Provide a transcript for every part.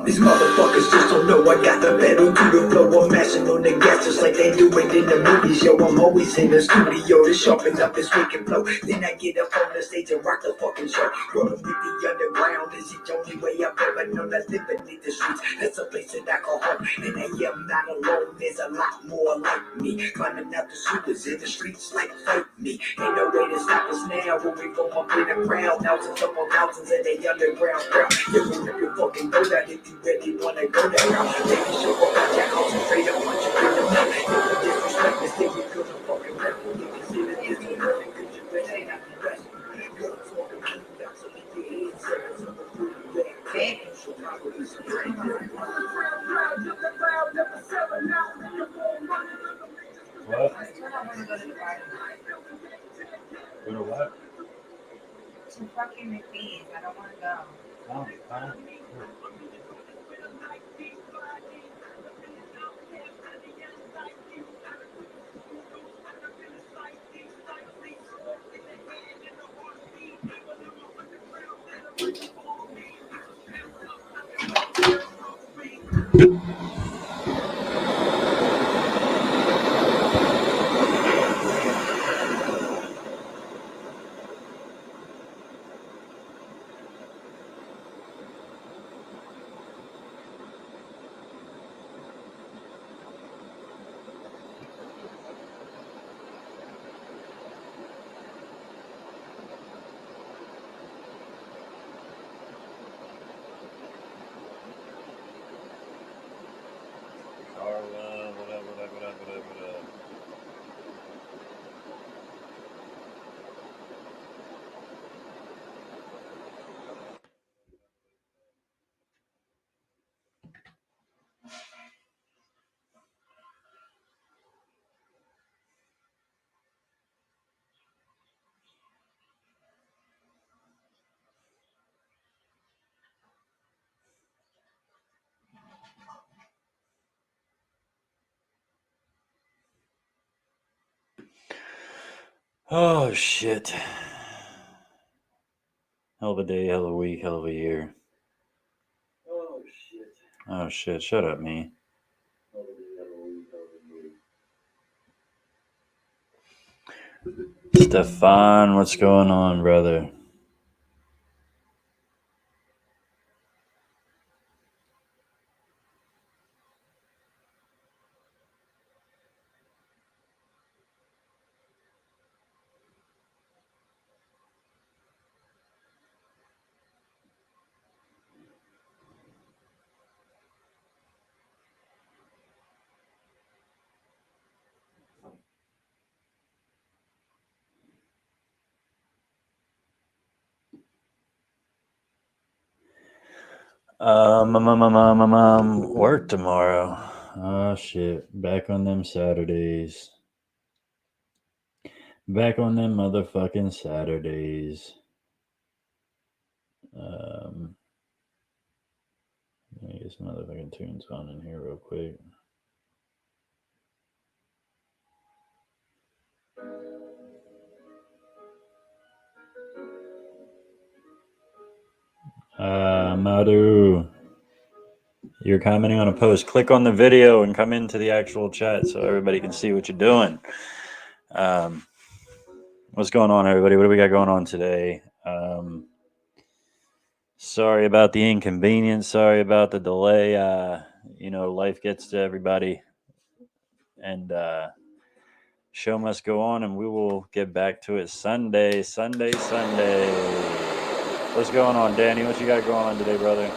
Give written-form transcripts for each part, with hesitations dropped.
These motherfuckers just don't know I got the pedal to the floor. I'm mashing on the gas just like they do it in the movies. Yo, I'm always in the studio to sharpen up this wicked flow. Then I get up on the stage and rock the fucking show. Rolling with the underground is the only way I've ever known. I live beneath the streets. That's a place that I call home. And I am not alone. There's a lot more like me. Climbing out the sewers in the streets like fight me. Ain't no way to stop us now when we go up in the crowd. Thousands upon thousands in the underground crowd. You can rip your fucking boat out if you really wanna go that route. Baby, show up at your house and straight up punch you in the mouth. If you disrespect me, still you feel the fucking rap. You consider this the perfect cause you really ain't not the best. Girls walking through the house and leave your head seconds on the food back. Baby, she'll probably surprise you. What? Go to what? To fucking McPee's. I don't want to go. Oh, fine. Oh, shit. Hell of a day, hell of a week, hell of a year. Oh shit. Oh, shit. Shut up, me. Stefan, what's going on, brother? Work tomorrow. Oh, shit. Back on them Saturdays. Back on them motherfucking Saturdays. Let me get some motherfucking tunes on in here real quick. Madhu, you're commenting on a post. Click on the video and come into the actual chat so everybody can see what you're doing. What's going on, everybody? What do we got going on today? Sorry about the inconvenience. Sorry about the delay. Life gets to everybody. And show must go on, and we will get back to it Sunday. What's going on, Danny? What you got going on today, brother?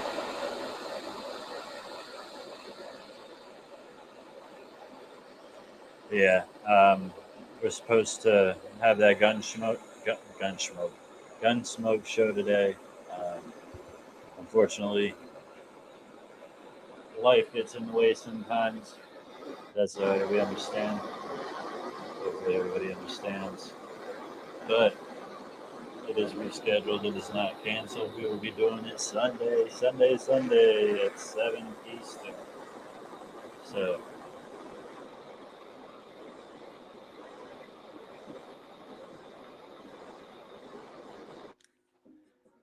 Yeah, we're supposed to have that Gunsmoke show today. Unfortunately, life gets in the way sometimes. That's all right. We understand. Hopefully, everybody understands. But it is rescheduled. It is not canceled. We will be doing it Sunday at 7 Eastern. So,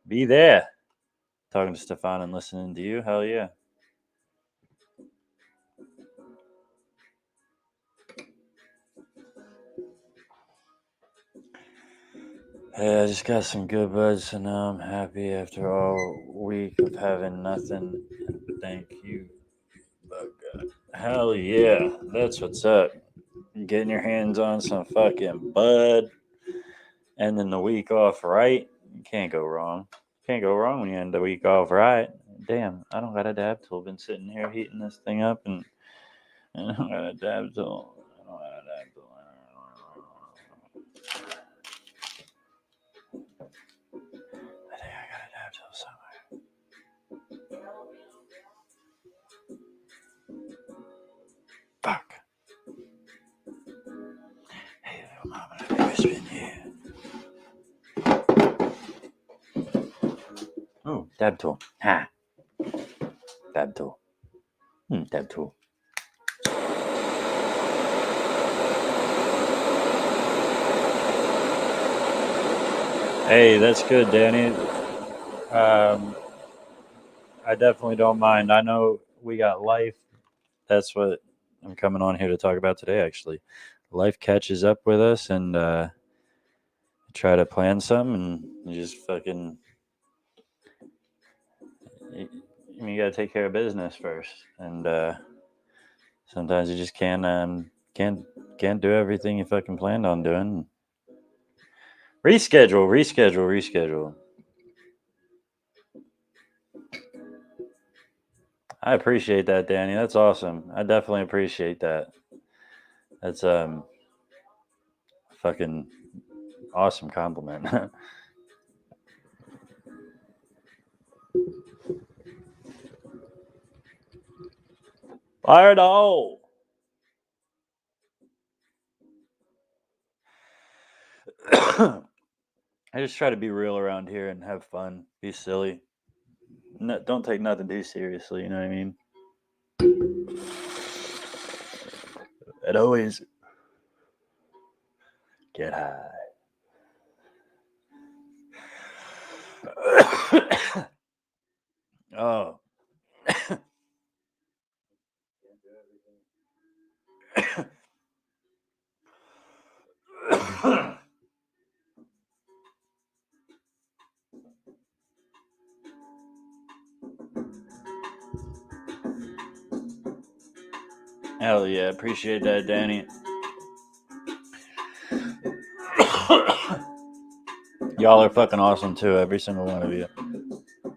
be there. Talking to Stefan and listening to you. Hell yeah. Yeah, I just got some good buds, so now I'm happy after all week of having nothing. Thank you, bug God. Hell yeah, that's what's up. Getting your hands on some fucking bud, ending the week off right. You can't go wrong. Can't go wrong when you end the week off right. Damn, I don't got a dab tool. Been sitting here heating this thing up, and I don't got a dab tool. I don't got a dab tool. I think I got a dab tool somewhere. Fuck. Hey, little mama, let me whisper in here. Oh, dab tool. Ha. Dab tool. Dab tool. Hey, that's good, Danny. I definitely don't mind. I know we got life. That's what I'm coming on here to talk about today, actually. Life catches up with us, and try to plan something, and you just fucking. You got to take care of business first, and sometimes you just can't do everything you fucking planned on doing. Reschedule. I appreciate that, Danny. That's awesome. I definitely appreciate that. That's fucking awesome compliment. Fire all. I just try to be real around here and have fun, be silly. No, don't take nothing too seriously. You know what I mean? And always get high. Oh. Hell yeah, appreciate that, Danny. Y'all are fucking awesome too, every single one of you.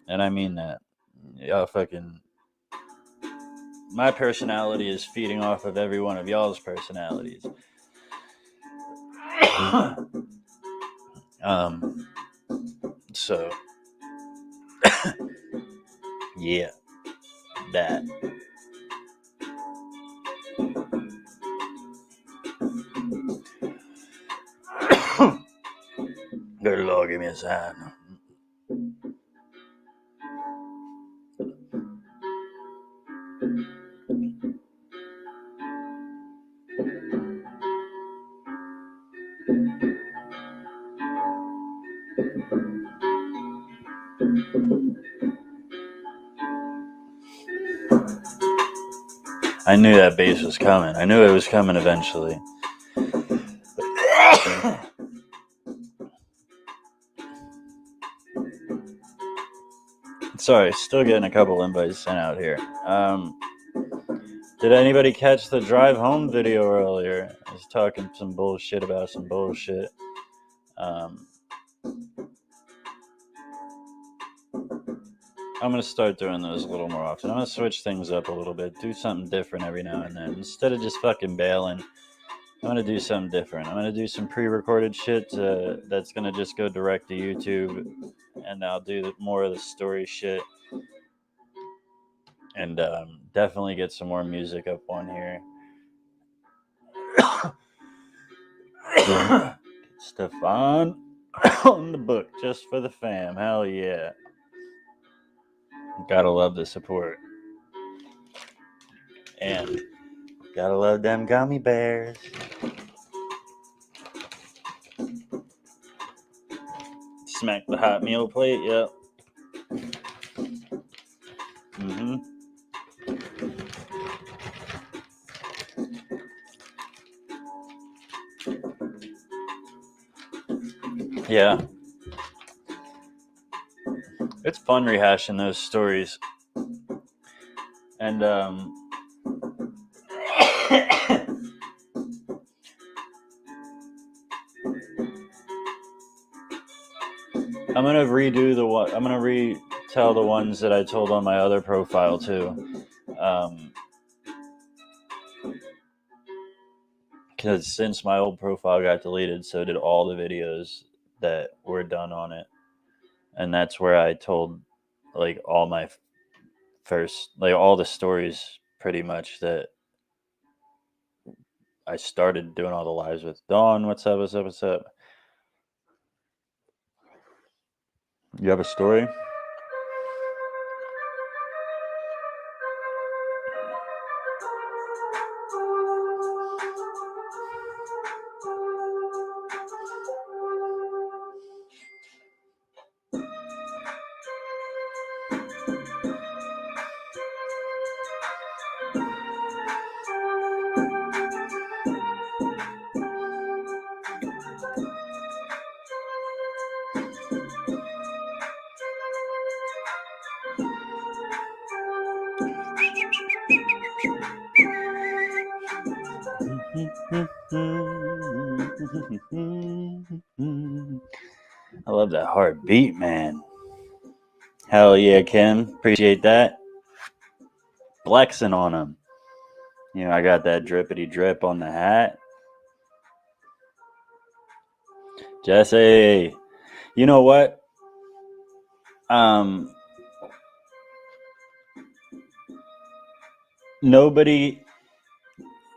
And I mean that. Y'all fucking. My personality is feeding off of every one of y'all's personalities. So. Yeah. That. Good Lord, give me a sign. I knew that bass was coming. I knew it was coming eventually. Sorry, still getting a couple invites sent out here. Did anybody catch the drive home video earlier? I was talking some bullshit about some bullshit. I'm going to start doing those a little more often. I'm going to switch things up a little bit, do something different every now and then. Instead of just fucking bailing, I'm going to do something different. I'm going to do some pre-recorded shit that's going to just go direct to YouTube, and I'll do more of the story shit. And definitely get some more music up on here. Stefan on the book just for the fam. Hell yeah. Gotta love the support. And gotta love them gummy bears. Smack the hot meal plate, yep. Mm-hmm. Yeah, It's fun rehashing those stories. And I'm gonna redo the one. I'm gonna retell the ones that I told on my other profile too, because since my old profile got deleted, so did all the videos that were done on it, and that's where I told like all my first, like all the stories pretty much that I started doing all the lives with. Dawn, what's up? What's up? What's up? You have a story? I love that hard beat, man. Hell yeah, Kim. Appreciate that. Flexing on him. You know, I got that drippity drip on the hat. Jesse, you know what? Nobody.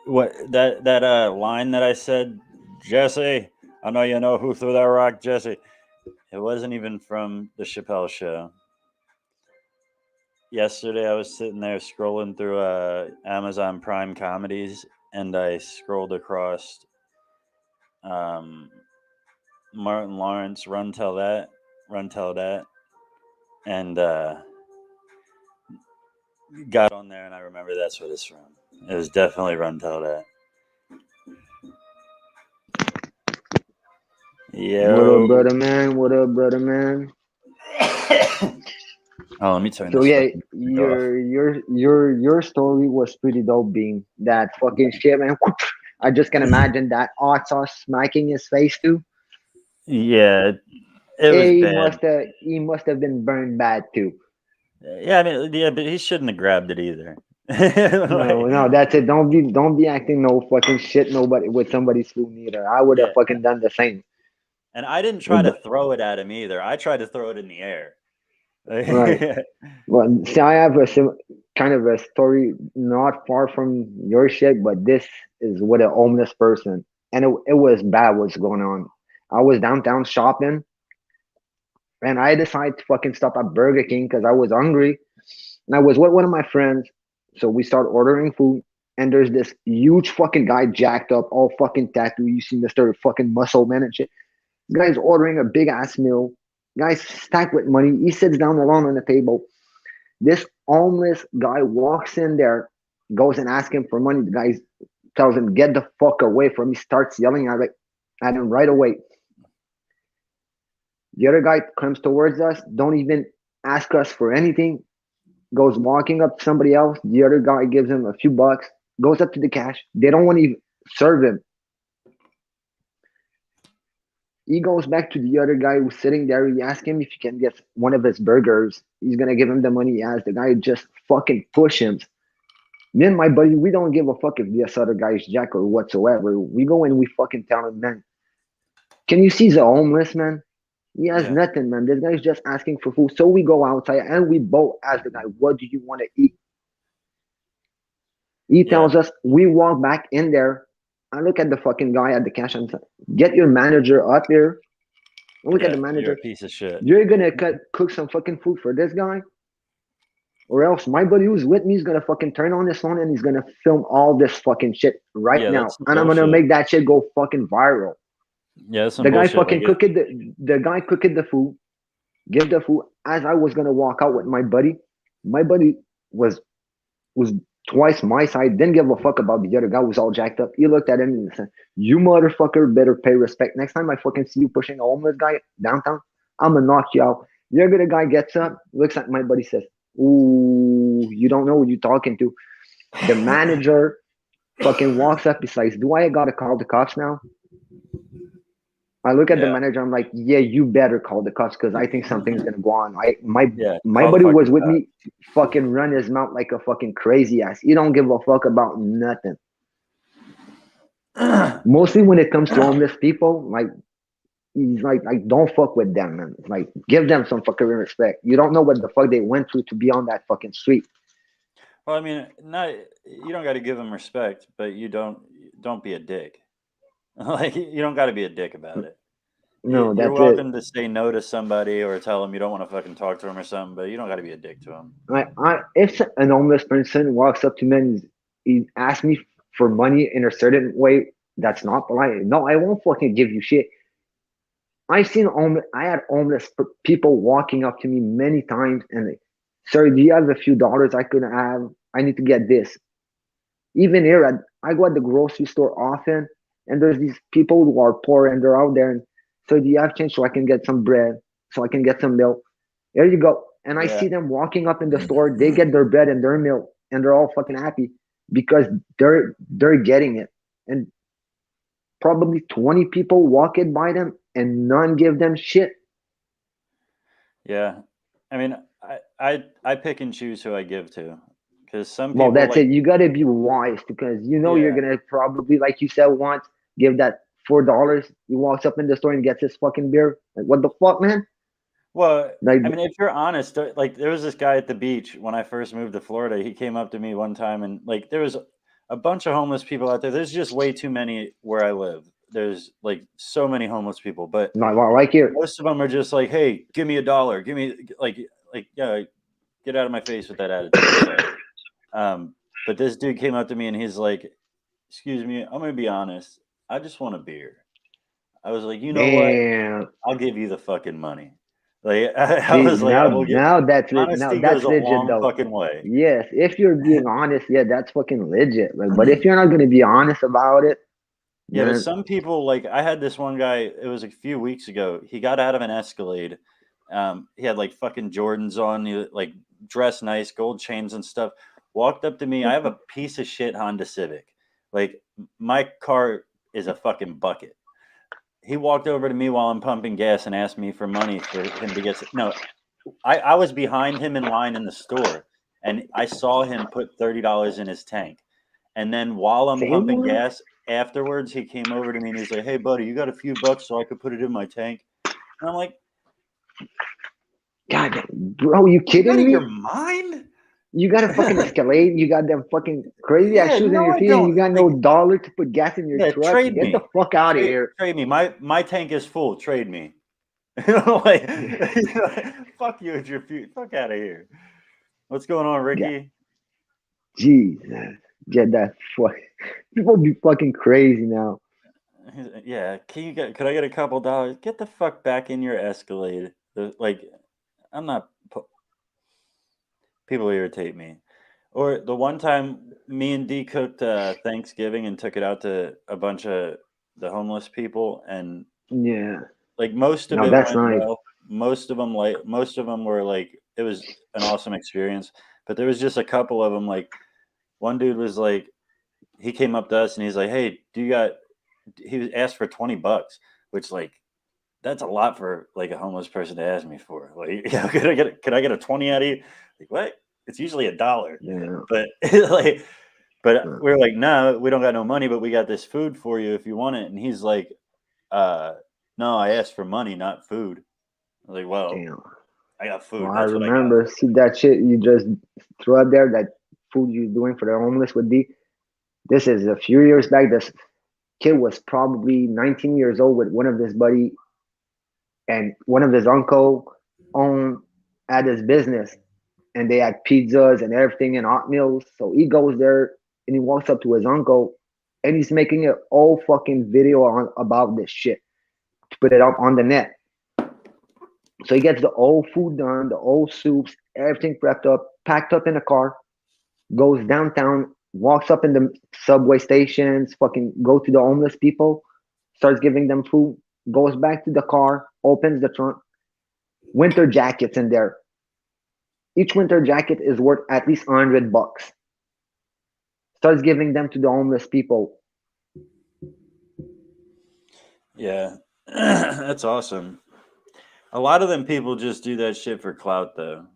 What that line that I said, Jesse? I know you know who threw that rock, Jesse. It wasn't even from the Chappelle Show. Yesterday, I was sitting there scrolling through Amazon Prime comedies, and I scrolled across Martin Lawrence, Run Tell That, and got on there, and I remember that's what it's from. It was definitely Run Tell That. Yo. What up, brother man? What up, brother man? Oh, let me turn So this. yeah, Off. your story was pretty dope, being that fucking shit, man. I just can imagine that hot sauce smacking his face too. Yeah, it was bad. He must have been burned bad too. Yeah, I mean, yeah, but he shouldn't have grabbed it either. No, that's it. Don't be acting no fucking shit nobody with somebody's food either. I would have Yeah. fucking done the same. And I didn't try to throw it at him either. I tried to throw it in the air. Right. Well, see, I have kind of a story not far from your shit, but this is with a homeless person, and it was bad what's going on. I was downtown shopping, and I decided to fucking stop at Burger King because I was hungry, and I was with one of my friends. So we start ordering food, and there's this huge fucking guy jacked up, all fucking tattoo. You see Mr. fucking Muscle Man and shit. This guy's ordering a big ass meal. Guy's stacked with money. He sits down alone on the table. This homeless guy walks in there, goes and asks him for money. The guy tells him, "Get the fuck away from me," starts yelling at him right away. The other guy comes towards us, don't even ask us for anything, goes walking up to somebody else. The other guy gives him a few bucks, goes up to the cash. They don't want to even serve him. He goes back to the other guy who's sitting there. He asks him if he can get one of his burgers. He's going to give him the money he has. The guy just fucking push him. Me and my buddy, we don't give a fuck if this other guy is jack or whatsoever. We go and we fucking tell him, man, can you see the homeless, man? He has nothing, man. This guy's just asking for food. So we go outside and we both ask the guy, what do you want to eat? He tells us, we walk back in there. I look at the fucking guy at the cash and say, get your manager up here. I look at the manager. You're a piece of shit. You're going to cook some fucking food for this guy? Or else my buddy who's with me is going to fucking turn on his phone and he's going to film all this fucking shit right now. And I'm going to make that shit go fucking viral. Yeah, that's some the guy bullshit, fucking cooked the guy cooked the food, give the food. As I was going to walk out with my buddy was twice my side, didn't give a fuck about the other guy, was all jacked up. He looked at him and said, "You motherfucker better pay respect. Next time I fucking see you pushing a homeless guy downtown, I'm gonna knock you out." You're good. A guy gets up, looks at my buddy, says, "Ooh, you don't know what you're talking to." The manager fucking walks up. He's like, "Do I gotta call the cops now?" I look at the Yeah. manager. I'm like, "Yeah, you better call the cops because I think something's gonna go on." Yeah. My Call the buddy was fucking with cops. me. Fucking run his mouth like a fucking crazy ass. He don't give a fuck about nothing. Mostly when it comes to homeless people, like he's like don't fuck with them, man. Like give them some fucking respect. You don't know what the fuck they went through to be on that fucking street. Well, I mean, not you don't got to give them respect, but you don't be a dick. Like you don't got to be a dick about it. No, You're that's it. welcome to say no to somebody or tell them you don't want to fucking talk to them or something, but you don't got to be a dick to them. If an homeless person walks up to me and he asks me for money in a certain way that's not polite, no, I won't fucking give you shit. I had homeless people walking up to me many times and like, "Sir, do you have a few dollars I could have? I need to get this." Even here, I go at the grocery store often, and there's these people who are poor and they're out there. And so, do you have change so I can get some bread, so I can get some milk? There you go. And I Yeah. see them walking up in the store. They get their bread and their milk, and they're all fucking happy because they're getting it. And probably 20 people walk it by them, and none give them shit. Yeah. I mean, I pick and choose who I give to because some Well, people that's like it. You gotta be wise because you know you're yeah. gonna probably, like you said once, give that $4. He walks up in the store and gets his fucking beer. Like, what the fuck, man? Well, Like, I mean, if you're honest, like there was this guy at the beach when I first moved to Florida. He came up to me one time and like there was a bunch of homeless people out there. There's just way too many where I live. There's like so many homeless people, but not like here. most of them are just like, "Hey, give me $1. Give me like yeah, get out of my face with that attitude." So, but this dude came up to me and he's like, "Excuse me, I'm gonna be honest. I just want a beer." I was like, "You know what? Damn. I'll give you the fucking money." Like I See, was like, "I will get." now that's it. Now Honesty goes that's a legit long though. fucking way. Yes, if you're being honest, yeah, that's fucking legit. Like, but if you're not gonna be honest about it, Yeah, but then some people like I had this one guy. It was a few weeks ago. He got out of an Escalade. He had like fucking Jordans on, like dressed nice, gold chains and stuff. Walked up to me. I have a piece of shit Honda Civic. Like my car is a fucking bucket. He walked over to me while I'm pumping gas and asked me for money for him to get. No, I was behind him in line in the store, and I saw him put $30 in his tank. And then while I'm say pumping what? gas, afterwards he came over to me and he's like, "Hey, buddy, you got a few bucks so I could put it in my tank?" And I'm like, God, bro, you "You out kidding of your me? mind?" You got a fucking Escalade. You got them fucking crazy ass Yeah, shoes on no, your I feet, and you don't. got no Like, dollar to put gas in your yeah, truck. trade Get the me, fuck out of here. trade me. My tank is full. Trade me. Like, fuck you with your feet. Fuck out of here. What's going on, Yeah, Ricky? Jesus, get that fuck. People be fucking crazy now. Yeah, could I get a couple dollars? Get the fuck back in your Escalade. Like, I'm not. People irritate me. Or the one time me and D cooked Thanksgiving and took it out to a bunch of the homeless people, and Yeah, like most of no, it that's went nice. well. Most of them were like it was an awesome experience. But there was just a couple of them. Like one dude was like, he came up to us and he's like, "Hey, do you got?" He asked for $20, which like that's a lot for like a homeless person to ask me for. Like, could I get a 20 out of you? Like, what? It's usually $1. Yeah, But like, but uh, we're like, no, we don't got no money, but we got this food for you if you want it. And he's like, uh, no, I asked for money, not food. I was like, well, damn. I got Well, food. I That's what I got remember. for See that shit you just threw out there. That food you doing for the homeless with D. This is a few years back. This kid was probably 19 years old with one of his buddy, and one of his uncle owned at his business, and they had pizzas and everything and hot meals. So he goes there and he walks up to his uncle, and he's making an whole fucking video about this shit to put it up on the net. So he gets the old food done, the old soups, everything prepped up, packed up in a car, goes downtown, walks up in the subway stations, fucking go to the homeless people, starts giving them food, goes back to the car, opens the trunk, winter jackets in there. Each winter jacket is worth at least $100. Starts giving them to the homeless people. Yeah, that's awesome. A lot of them people just do that shit for clout, though.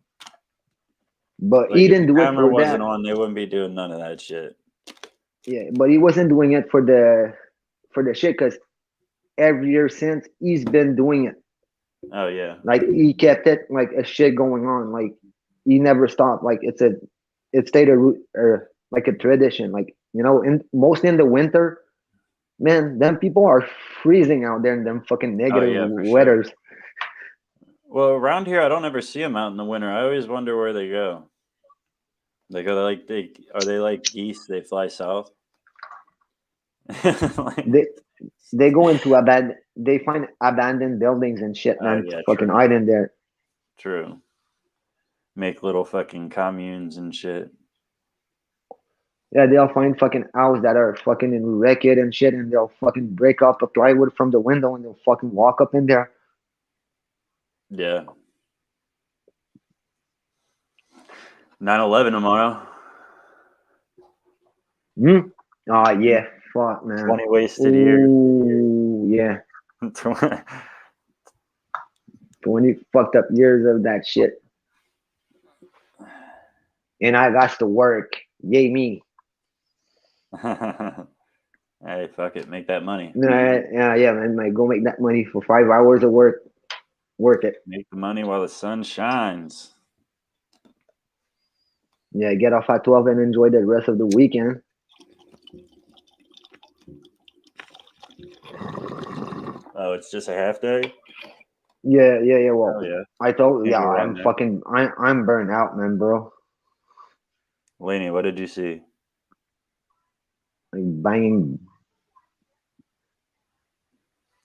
But Like he if the didn't do it camera for wasn't that. on, they wouldn't be doing none of that shit. Yeah, but he wasn't doing it for the shit because every year since he's been doing it. Oh yeah, Like he kept it like a shit going on. Like he never stopped. Like it stayed a root or like a tradition. Like in mostly in the winter, man, them people are freezing out there in them fucking oh negative yeah, for sure. weathers. Well, around here, I don't ever see them out in the winter. I always wonder where they go. They go like are they like geese? They fly south. Like, They they go into they find abandoned buildings and shit, oh man. yeah, Fucking true, hide in there. true. Make little fucking communes and shit. Yeah, they'll find fucking house that are fucking in wrecked and shit, and they'll fucking break up the plywood from the window and they'll fucking walk up in there. Yeah. 9/11 tomorrow. Hmm? Oh yeah, fuck man. 20 wasted years. Ooh yeah, 20 fucked up years of that shit, and I got to work. Yay me. Hey, fuck it, make that money. Yeah, man. Like go make that money for 5 hours of work. Worth it. Make the money while the sun shines. Yeah, get off at 12 and enjoy the rest of the weekend. Oh, it's just a half day? Yeah. Well, Oh yeah. yeah, Can't go wrong I'm there. fucking, I'm burned out, man, bro. Laney, what did you see? Like banging.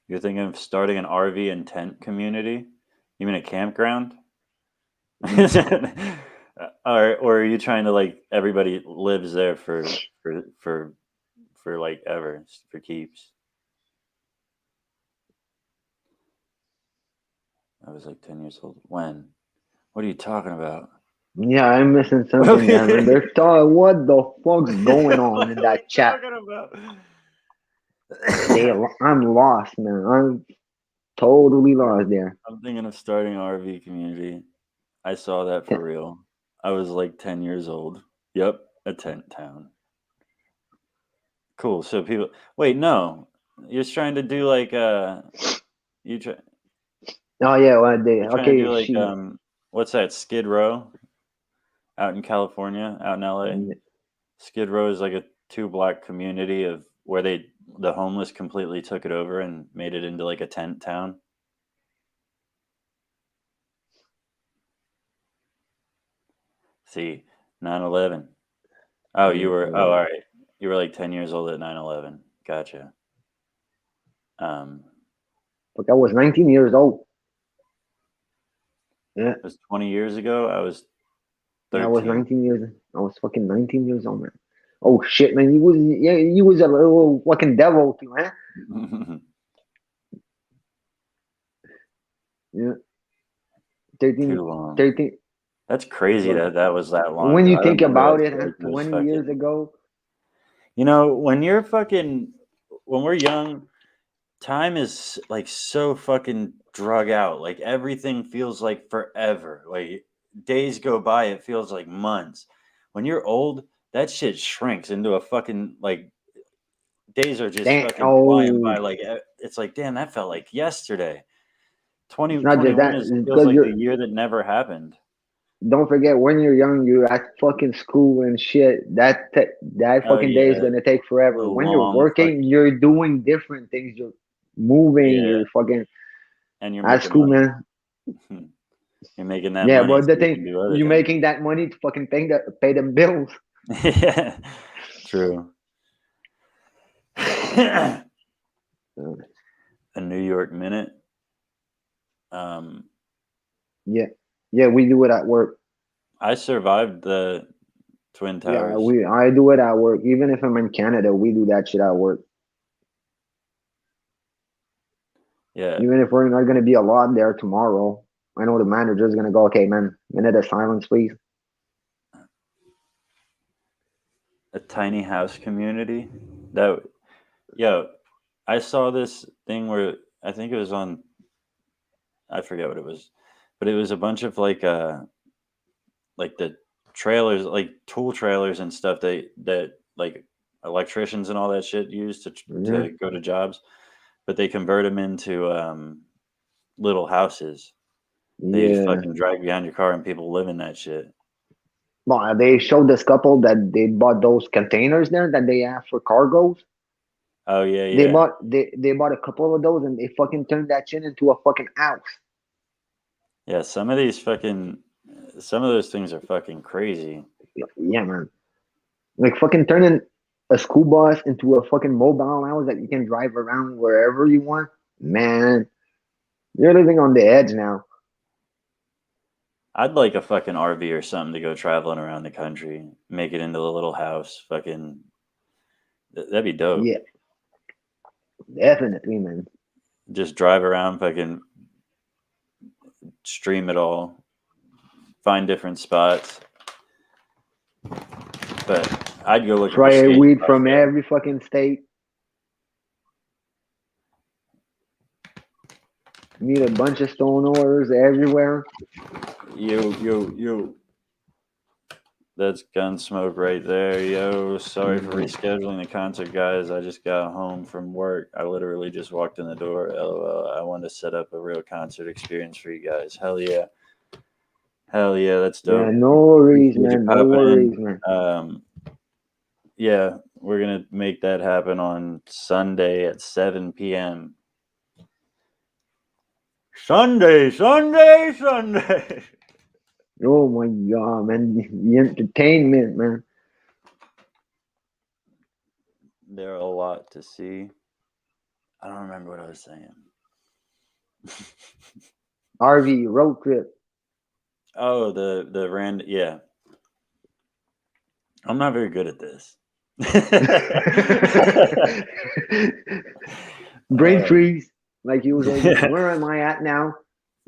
You're thinking of starting an RV and tent community? You mean a campground? Or are you trying to like everybody lives there for like ever for keeps? I was like 10 years old. When? What are you talking about? Yeah, I'm missing something there, man. They're talking. What the fuck's going on What in are we that chat? talking about? I'm lost, man. I'm totally lost there. I'm thinking of starting an RV community. I saw that for real. I was like 10 years old. Yep, a tent town. Cool. So people, wait, no, you're trying to do like you try Oh yeah, what day? you're trying to Okay, do like she. what's that? Skid Row out in California, out in LA. Skid Row is like a two-block community of where the homeless completely took it over and made it into like a tent town. See, 9/11. Oh, you were all right. You were like 10 years old at 9/11. Gotcha. Um, Look, I was 19 years old. Yeah, it was 20 years ago. I was yeah, I was 13. 19 years. I was fucking 19 years old, man. Oh shit, man. You was a little fucking devil too, huh? Yeah, Too 13, long. 13. That's crazy But that was that long when ago. you I think remember about that it, shit huh, like it was 20 years fucking. ago. When you're fucking, when we're young, time is like so fucking drug out. Like everything feels like forever. Like days go by, it feels like months. When you're old, that shit shrinks into a fucking like days are just Damn. fucking flying by. Oh, Like it's like damn, that felt like yesterday. it's not just 2021 that. is It's feels because like the you're. year that never happened. Don't forget when you're young, you're at fucking school and shit. That Oh fucking day is yeah, gonna take the forever. When you're long working, fucking you're doing different things. You're moving. yeah, You're fucking and you're at making school, money. man. You're making that Yeah, money but so the you thing, can do other you things. making that money to fucking pay them bills. Yeah, true. A New York minute. Um, Yeah, yeah, we do it at work. I survived the Twin Yeah, Towers. I do it at work. Even if I'm in Canada, we do that shit at work. Yeah, Even if we're not gonna be a lot there tomorrow. I know the manager's gonna go, okay, man, minute of silence, please. A tiny house community. That, yo, I saw this thing where I think it was on. I forget what it was, but it was a bunch of like the trailers, like tool trailers and stuff that like electricians and all that shit use Yeah, to go to jobs, but they convert them into little houses. They yeah. fucking drag behind your car and people live in that shit. Well, they showed this couple that they bought those containers there that they have for cargoes. Oh yeah, They yeah, bought they bought a couple of those and they fucking turned that shit into a fucking house. yeah. Some of those things are fucking crazy. Yeah, man. Like fucking turning a school bus into a fucking mobile house that you can drive around wherever you want. Man, you're living on the edge now. I'd like a fucking RV or something to go traveling around the country, make it into a little house. Fucking, that'd be dope. Yeah, definitely, man. Just drive around, fucking stream it all, find different spots. But I'd go looking for Try a skate weed spots from there. every fucking state. Meet a bunch of stoners everywhere. Yo. That's Gunsmoke right there. Yo, sorry for rescheduling the concert, guys. I just got home from work. I literally just walked in the door. LOL. I wanted to set up a real concert experience for you guys. Hell yeah. Hell yeah, that's Yeah, dope. no worries, Appreciate you man. No popping worries, in. man. Yeah, we're gonna make that happen on Sunday at 7 p.m. Sunday. Oh my god, man. The entertainment, man. There are a lot to see. I don't remember what I was saying. RV road trip. Oh, the rand. Yeah, I'm not very good at this. Brain freeze. Like usual. Yeah. Where am I at now?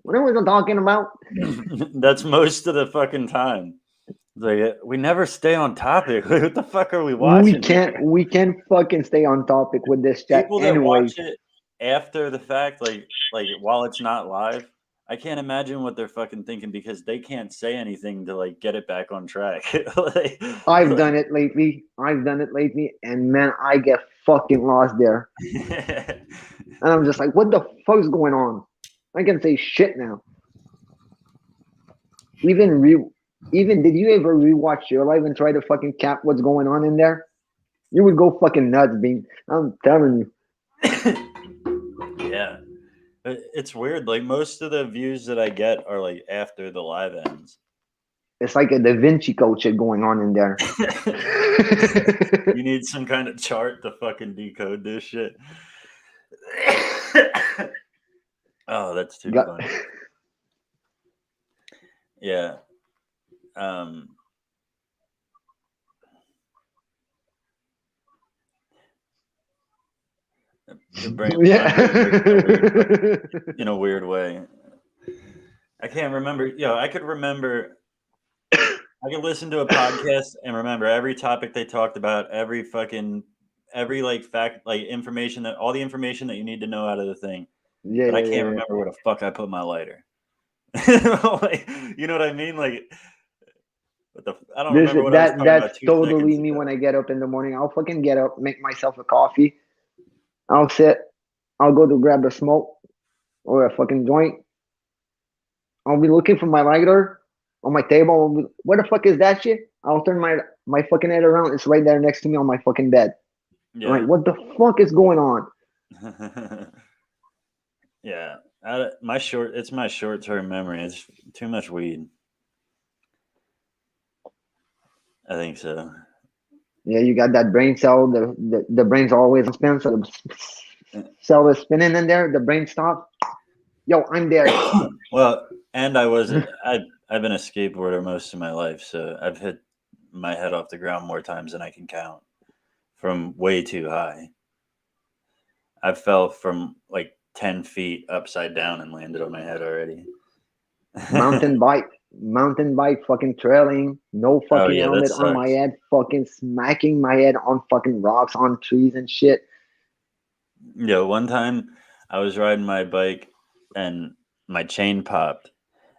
What are we talking about? That's most of the fucking time. Like we never stay on topic. What the fuck are we watching here? We can't fucking stay on topic with this chat People that anyways. watch it after the fact, like while it's not live, I can't imagine what they're fucking thinking because they can't say anything to like get it back on track. like, I've done like it lately. And man, I get fucking lost there. And I'm just like, what the fuck's going on? I can say shit now. Even did you ever rewatch your life and try to fucking cap what's going on in there? You would go fucking nuts, Bean. I'm telling you. yeah, it's weird. Like most of the views that I get are like after the live ends. It's like a Da Vinci Code shit going on in there. You need some kind of chart to fucking decode this shit. Oh, that's too Got, funny. Yeah. Um, the brain yeah. in a weird way. I can't remember. I could remember. I could listen to a podcast and remember every topic they talked about, every like fact, like information that all the information that you need to know out of the thing. Yeah, But I yeah, can't yeah. remember where the fuck I put my lighter. Like, you know what I mean? Like, I don't remember what I was talking That's about 2 seconds totally me ago. when I get up in the morning. I'll fucking get up, make myself a coffee. I'll sit. I'll go to grab a smoke or a fucking joint. I'll be looking for my lighter on my table. Where the fuck is that shit? I'll turn my fucking head around. It's right there next to me on my fucking bed. I'm like, Yeah. what the fuck is going on? Yeah. It's my short term memory. It's too much weed. I think so. Yeah, you got that brain cell. The brain's always on spin, so the cell is spinning in there. The brain stops. Yo, I'm there. Well, and I've been a skateboarder most of my life, so I've hit my head off the ground more times than I can count from way too high. I fell from like 10 feet upside down and landed on my head already. mountain bike, fucking trailing, no Oh fucking yeah, that helmet on my sucks. head, fucking smacking my head on fucking rocks, on trees and shit. Yeah, one time I was riding my bike and my chain popped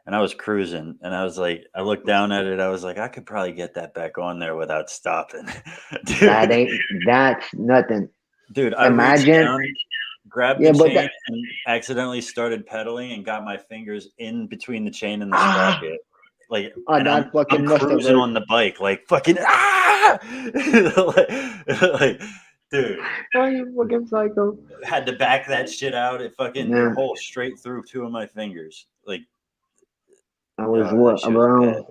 and I was cruising and I was like, I looked down at it. I was like, I could probably get that back on there without stopping. That dude, ain't, that's nothing. dude, I reached Imagine, down, grabbed the yeah, but chain that, and accidentally started pedaling and got my fingers in between the chain and the ah, sprocket. Like, oh, and I'm that fucking must have cruising hurt. on the bike, like fucking like, dude. Oh, you fucking psycho. Had to back that shit out. It Man, hole straight through two of my fingers. Like, I was oh, that what, shit was bad. around,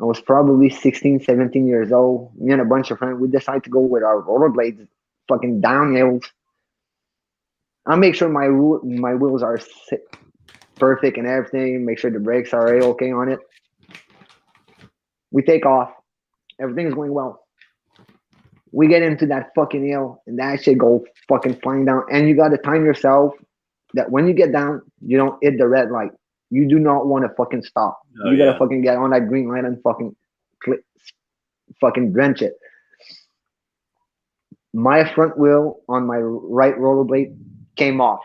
I was probably 16, 17 years old. Me and a bunch of friends, we decided to go with our rollerblades, fucking downhills. I make sure my wheels are perfect and everything. Make sure the brakes are okay on it. We take off. Everything's going well. We get into that fucking hill, and that shit go fucking flying down. And you gotta time yourself that when you get down, you don't hit the red light. You do not want to fucking stop. Oh You gotta yeah. fucking get on that green light and fucking drench it. My front wheel on my right rollerblade came off.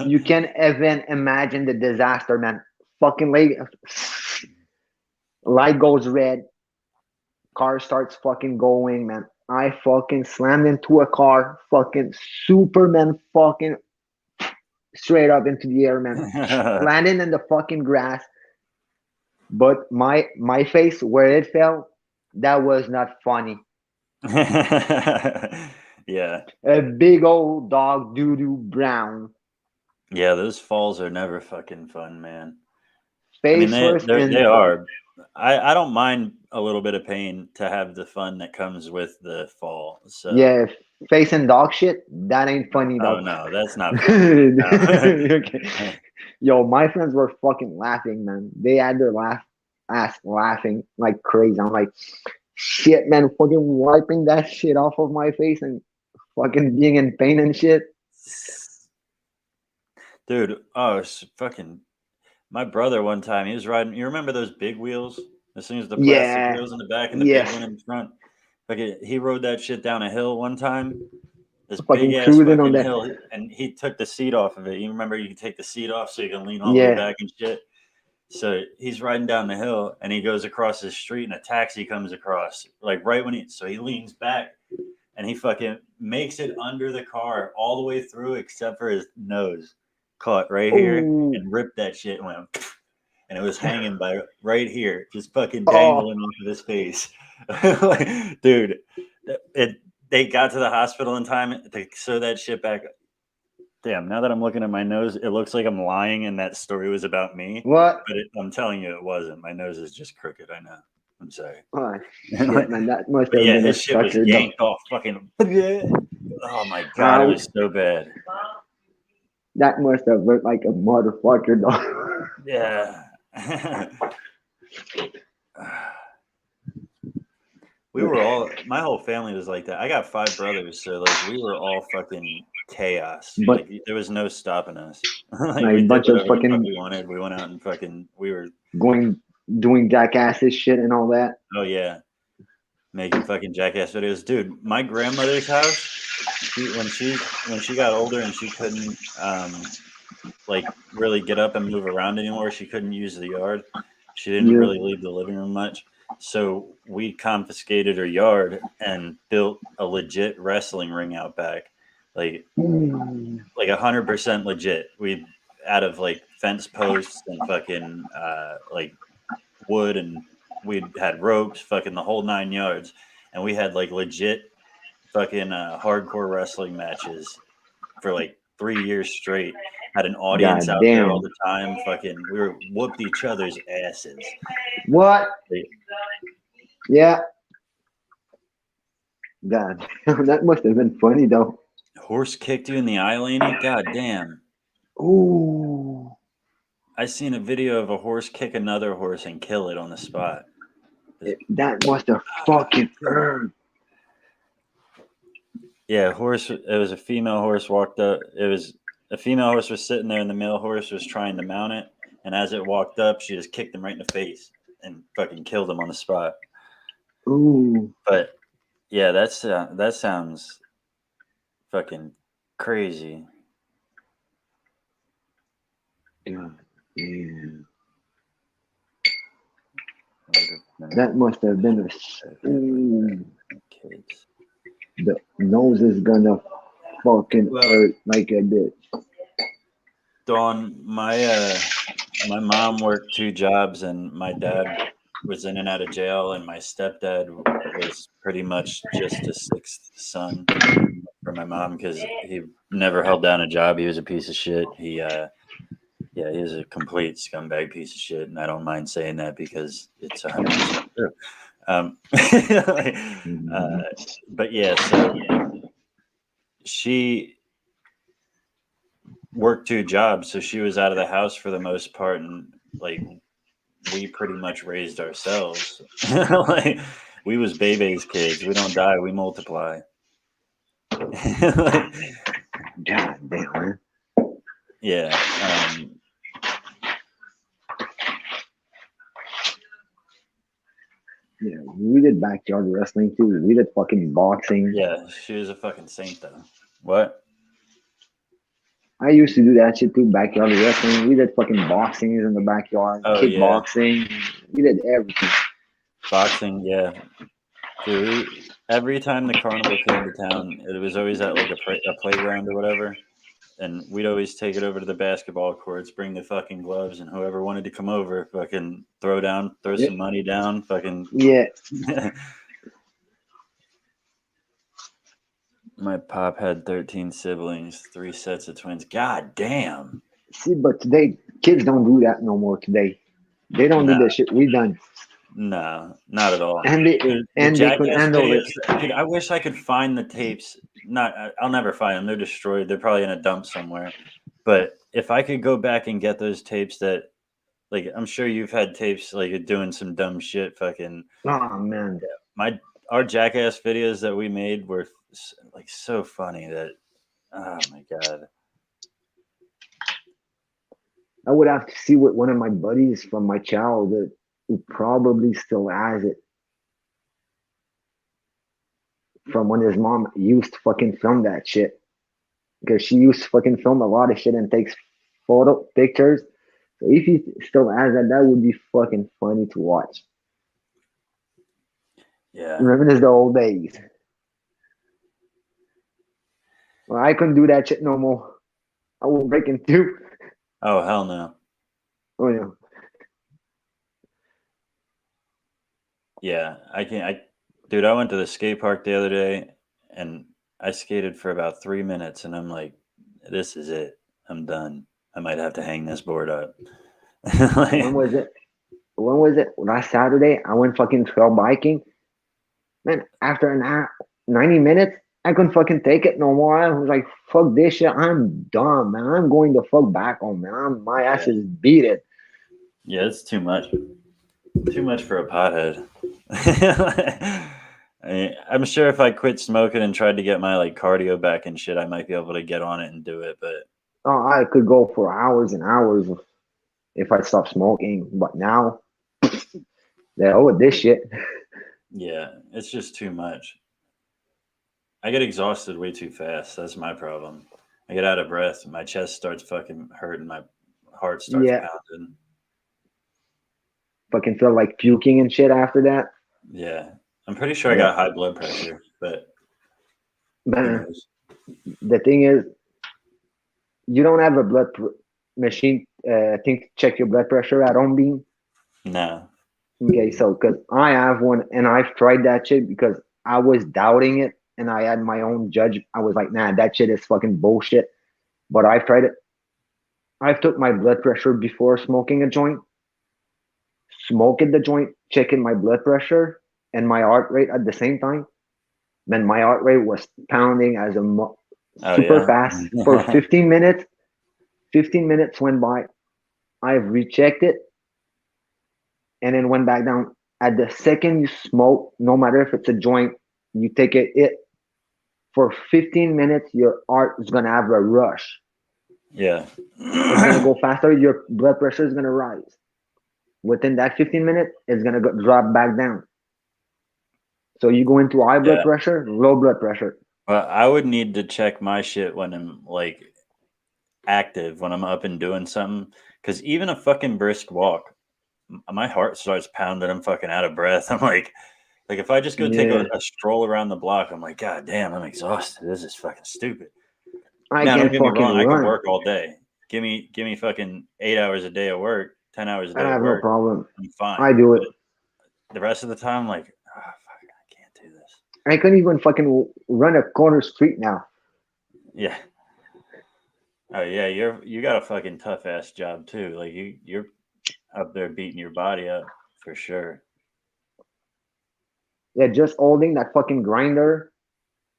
You can't even imagine the disaster, man. Fucking light goes red, car starts fucking going, man. I fucking slammed into a car, fucking Superman, fucking straight up into the air, man. Landing in the fucking grass. But my face where it fell, that was not funny. Yeah. A big old dog doo doo brown. Yeah, those falls are never fucking fun, man. I mean, Face first they and are. I don't mind a little bit of pain to have the fun that comes with the fall. So, yeah, face and dog shit, that ain't funny oh though. no, that's not funny. No. Okay. Yo, my friends were fucking laughing, man. They had their ass laughing like crazy. I'm like, shit, man, fucking wiping that shit off of my face and fucking being in pain and shit. Dude, oh, it's fucking my brother one time, he was riding. You remember those big wheels? As soon as the plastic Yeah, wheels in the back and the big yes. one in front. He rode that shit down a hill one time. This big Fucking ass cruising on fucking that. hill, and he took the seat off of it. You remember you can take the seat off so you can lean all the way Yeah. back and shit. So he's riding down the hill, and he goes across the street, and a taxi comes across, like right when he leans back, and he fucking makes it under the car all the way through except for his nose, caught right here, Oh, and ripped that shit and went, and it was hanging by right here, just fucking oh, dangling off of his face. Like, dude, they got to the hospital in time to sew that shit back. Damn, now that I'm looking at my nose, it looks like I'm lying and that story was about me. what? But I'm telling you, it wasn't. My nose is just crooked. I know. I'm sorry. Oh, shit, But man. That must have yeah, been a his shit was sucker, though. yanked off fucking. Oh my God, it was so bad. That must have looked like a motherfucker, though. Yeah. We were all, my whole family was like that. I got 5 brothers, so like we were all fucking chaos. But Like there was no stopping us. Like like we a did bunch of whatever the fuck fucking we wanted. We went out and fucking we were, going, doing jackasses shit and all that. oh yeah, making fucking jackass videos. Dude, my grandmother's house, when she got older and she couldn't like really get up and move around anymore, she couldn't use the yard. She didn't Yeah. really leave the living room much. So we confiscated her yard and built a legit wrestling ring out back. Like Mm. like 100% legit. We out of like fence posts and fucking like wood, and we had ropes, fucking the whole 9 yards, and we had like legit fucking hardcore wrestling matches for like 3 years straight. Had an audience God out there all damn. the time. Fucking, we were whooped each other's asses. What? Like, Yeah. God, that must have been funny, though. horse kicked you in the eye, Laney? God damn. Ooh. I seen a video of a horse kick another horse and kill it on the spot. That must have fucking hurt. Yeah, horse. It was a female horse walked up. It was a female horse was sitting there and the male horse was trying to mount it. And as it walked up, she just kicked him right in the face and fucking killed him on the spot. Ooh. But yeah, that sounds fucking crazy. God, yeah. That must have been Kids. the nose is gonna fucking hurt like a bitch. Dawn, my mom worked 2 jobs and my dad was in and out of jail, and my stepdad was pretty much just a 6th son for my mom because he never held down a job. He was a piece of shit. He was a complete scumbag piece of shit, and I don't mind saying that because it's 100% true. But yeah, so she worked 2 jobs, so she was out of the house for the most part, and like we pretty much raised ourselves. Like we was baby's kids. We don't die, we multiply. God damn, man. Yeah. Yeah, we did backyard wrestling too. We did fucking boxing. Yeah, she was a fucking saint though. What? I used to do that shit too, backyard wrestling. We did fucking boxings in the backyard, kickboxing. We did everything. Boxing, yeah. Dude, every time the carnival came to town, it was always at like a playground or whatever. And we'd always take it over to the basketball courts, bring the fucking gloves, and whoever wanted to come over, fucking throw some money down, fucking. Yeah. My pop had 13 siblings, 3 sets of twins. God damn. See, but today, kids don't do that no more today. They don't do that shit we done. No, not at all. And they could handle it. Dude, I wish I could find the tapes. I'll never find them. They're destroyed. They're probably in a dump somewhere. But if I could go back and get those tapes that, like, I'm sure you've had tapes like doing some dumb shit. Fucking. Oh man. Our jackass videos that we made were like so funny that, oh my god. I would have to see what one of my buddies from my childhood who probably still has it from when his mom used to fucking film that shit, because she used to fucking film a lot of shit and takes pictures. So if he still has that, that would be fucking funny to watch. Yeah. Reminisce the old days. Well, I couldn't do that shit no more. I will break in 2. Oh hell no. Oh yeah. Yeah, dude, I went to the skate park the other day and I skated for about 3 minutes and I'm like, this is it. I'm done. I might have to hang this board up. When was it? Last Saturday, I went fucking trail biking. Man, after an hour, 90 minutes, I couldn't fucking take it no more. I was like, fuck this shit. I'm done, man. I'm going to fuck back home, man. My ass is beat it. Yeah, it's too much. Too much for a pothead. I'm sure if I quit smoking and tried to get my like cardio back and shit, I might be able to get on it and do it. But I could go for hours and hours if I stopped smoking. But now, they're over this shit. Yeah, it's just too much. I get exhausted way too fast. That's my problem. I get out of breath. My chest starts fucking hurting. My heart starts pounding. Fucking feel like puking and shit after that. Yeah. I'm pretty sure I got high blood pressure, but man, the thing is, you don't have a blood machine thing to check your blood pressure at home, Bean? No. Okay, so because I have one and I've tried that shit because I was doubting it and I had my own judge. I was like, nah, that shit is fucking bullshit. But I've tried it. I've took my blood pressure before smoking a joint, smoking the joint, checking my blood pressure and my heart rate at the same time. Then my heart rate was pounding as super fast for 15 minutes. 15 minutes went by. I've rechecked it and then went back down. At the second you smoke, no matter if it's a joint, you take it for 15 minutes, your heart is gonna have a rush. Yeah. It's gonna go faster. Your blood pressure is gonna rise. Within that 15 minutes, it's gonna drop back down. So you go into high blood Yeah. pressure, low blood pressure. Well, I would need to check my shit when I'm like active, when I'm up and doing something. Because even a fucking brisk walk, my heart starts pounding. I'm fucking out of breath. I'm like if I just go take Yeah, a stroll around the block, I'm like, God damn, I'm exhausted. This is fucking stupid. I Now, don't can get me fucking wrong. I can run. work all day. Give me fucking 8 hours a day of work, 10 hours a I day of have no work. problem. I'm fine. I do it. But the rest of the time, like, oh, fuck, I can't do this. I couldn't even fucking run a corner street now. Yeah. Oh yeah, you got a fucking tough ass job too. Like you're up there beating your body up for sure. Yeah, just holding that fucking grinder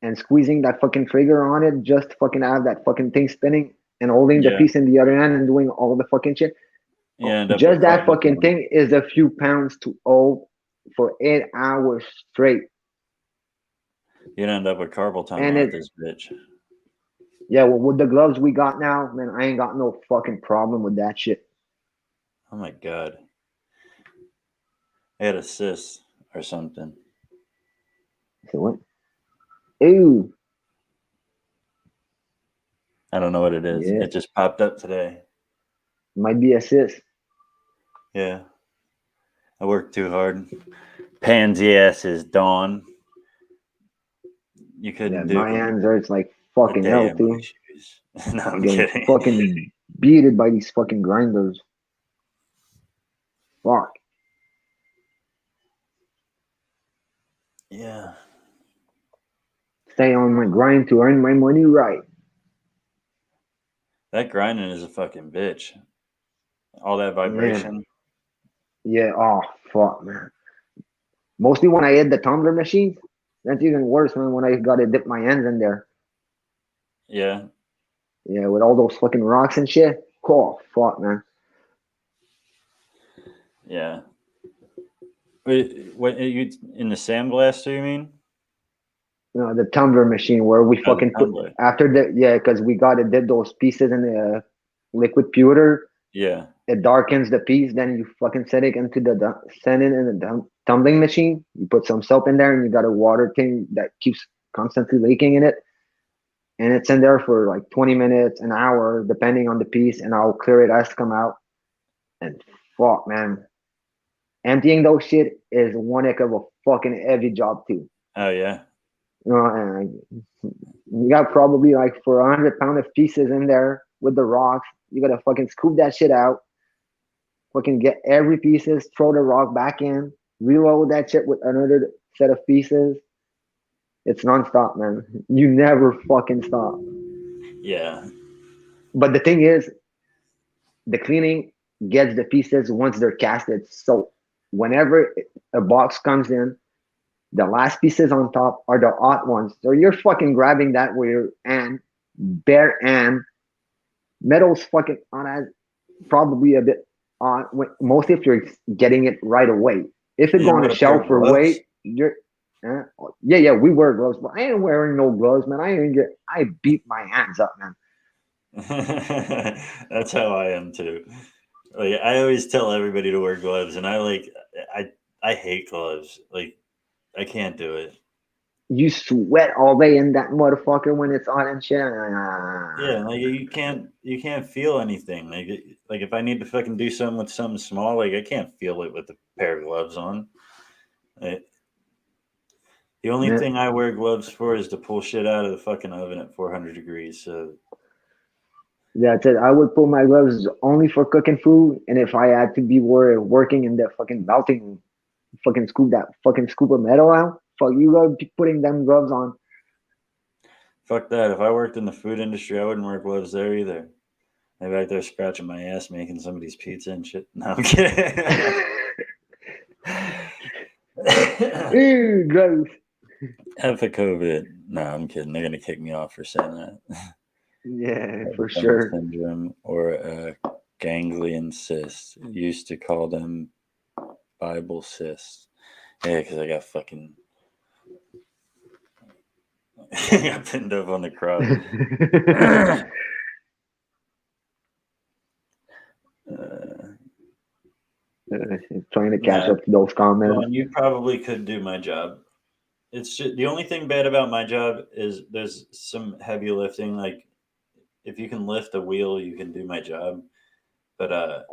and squeezing that fucking trigger on it, just fucking have that fucking thing spinning and holding the Yeah. piece in the other hand and doing all the fucking shit. You end up with Just that carpal fucking tunnel. thing is a few pounds to hold for 8 hours straight. You'd end up with carpal And tunnel at it, this bitch. yeah, well, with the gloves we got now, man, I ain't got no fucking problem with that shit. Oh my god. I had a cyst or something. So what? Ew. I don't know what it is. Yeah, It just popped up today. might be a cyst. Yeah. I worked too hard. Pansy ass is Dawn. You Yeah, couldn't do my hands hurts like fucking day hell in my too. shoes. No, I'm Getting kidding. fucking beated by these fucking grinders. Fuck. Yeah. Stay on my grind to earn my money right. That grinding is a fucking bitch. All that Man. vibration. Yeah, oh fuck man. Mostly when I hit the tumbler machine, that's even worse, man, when I gotta dip my hands in there. Yeah. Yeah, with all those fucking rocks and shit. Oh fuck man. Yeah. Wait, what you in the sandblaster, you mean? You know, the tumbler machine where we Oh, the fucking put tumbler. after the yeah, because we gotta dip those pieces in the liquid pewter. Yeah. It darkens the piece, then you fucking set it into the send it in the tumbling machine. You put some soap in there, and you got a water thing that keeps constantly leaking in it, and it's in there for like 20 minutes, an hour, depending on the piece, and I'll clear it as to come out. And fuck, man, emptying those shit is one heck of a fucking heavy job too. Oh yeah. And you got probably like for 100 pound of pieces in there with the rocks. You gotta fucking scoop that shit out, fucking get every pieces, throw the rock back in, reload that shit with another set of pieces. It's nonstop, man. You never fucking stop. Yeah. But the thing is, the cleaning gets the pieces once they're casted. So whenever a box comes in, the last pieces on top are the hot ones. So you're fucking grabbing that with your hand, bare hand. Metal's fucking on as probably a bit on, mostly if you're getting it right away. If it You go know on a what, a pair shelf of for gloves? weight, you're yeah, we wear gloves, but I ain't wearing no gloves, man. I beat my hands up, man. That's how I am too. Like I always tell everybody to wear gloves, and I I hate gloves. Like I can't do it. You sweat all day in that motherfucker when it's hot and shit. Yeah, like you can't feel anything. Like if I need to fucking do something with something small, like I can't feel it with a pair of gloves on. Like, the only Yeah, thing I wear gloves for is to pull shit out of the fucking oven at 400 degrees. So that's it. I would put my gloves only for cooking food, and if I had to be working in the fucking melting, fucking scoop of metal out. Fuck, you gotta be putting them gloves on. fuck that. If I worked in the food industry, I wouldn't wear gloves there either. I'd be back there scratching my ass making somebody's pizza and shit. No, I'm kidding. Ew, gross. Have a COVID. No, I'm kidding. They're gonna kick me off for saying that. Yeah, for Carpal tunnel sure. syndrome or a ganglion cyst. Used to call them Bible cysts. Yeah, because I got fucking I got pinned up on the cross. Trying to catch Nah, up to those comments. Vaughn, you probably could do my job. It's just the only thing bad about my job is there's some heavy lifting. Like if you can lift a wheel, you can do my job. But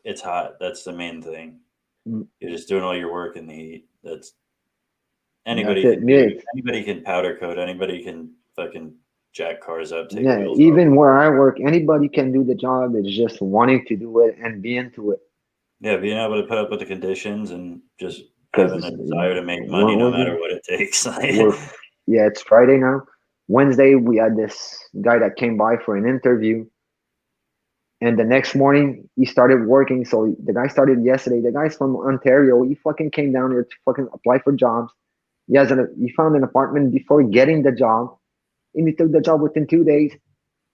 it's hot. That's the main thing. Mm. You're just doing all your work in the heat. That's That's anybody it. can Yeah, do. Anybody can powder coat. Anybody can fucking jack cars up, take yeah. wheels off. Even where I work, anybody can do the job. It's just wanting to do it and be into it. Yeah, being able to put up with the conditions and just having Because a desire to make money what no was matter it? what it takes. Yeah, it's Friday now. Wednesday, we had this guy that came by for an interview. And the next morning, he started working. So the guy started yesterday. The guy's from Ontario. He fucking came down here to fucking apply for jobs. He found an apartment before getting the job. And he took the job within 2 days.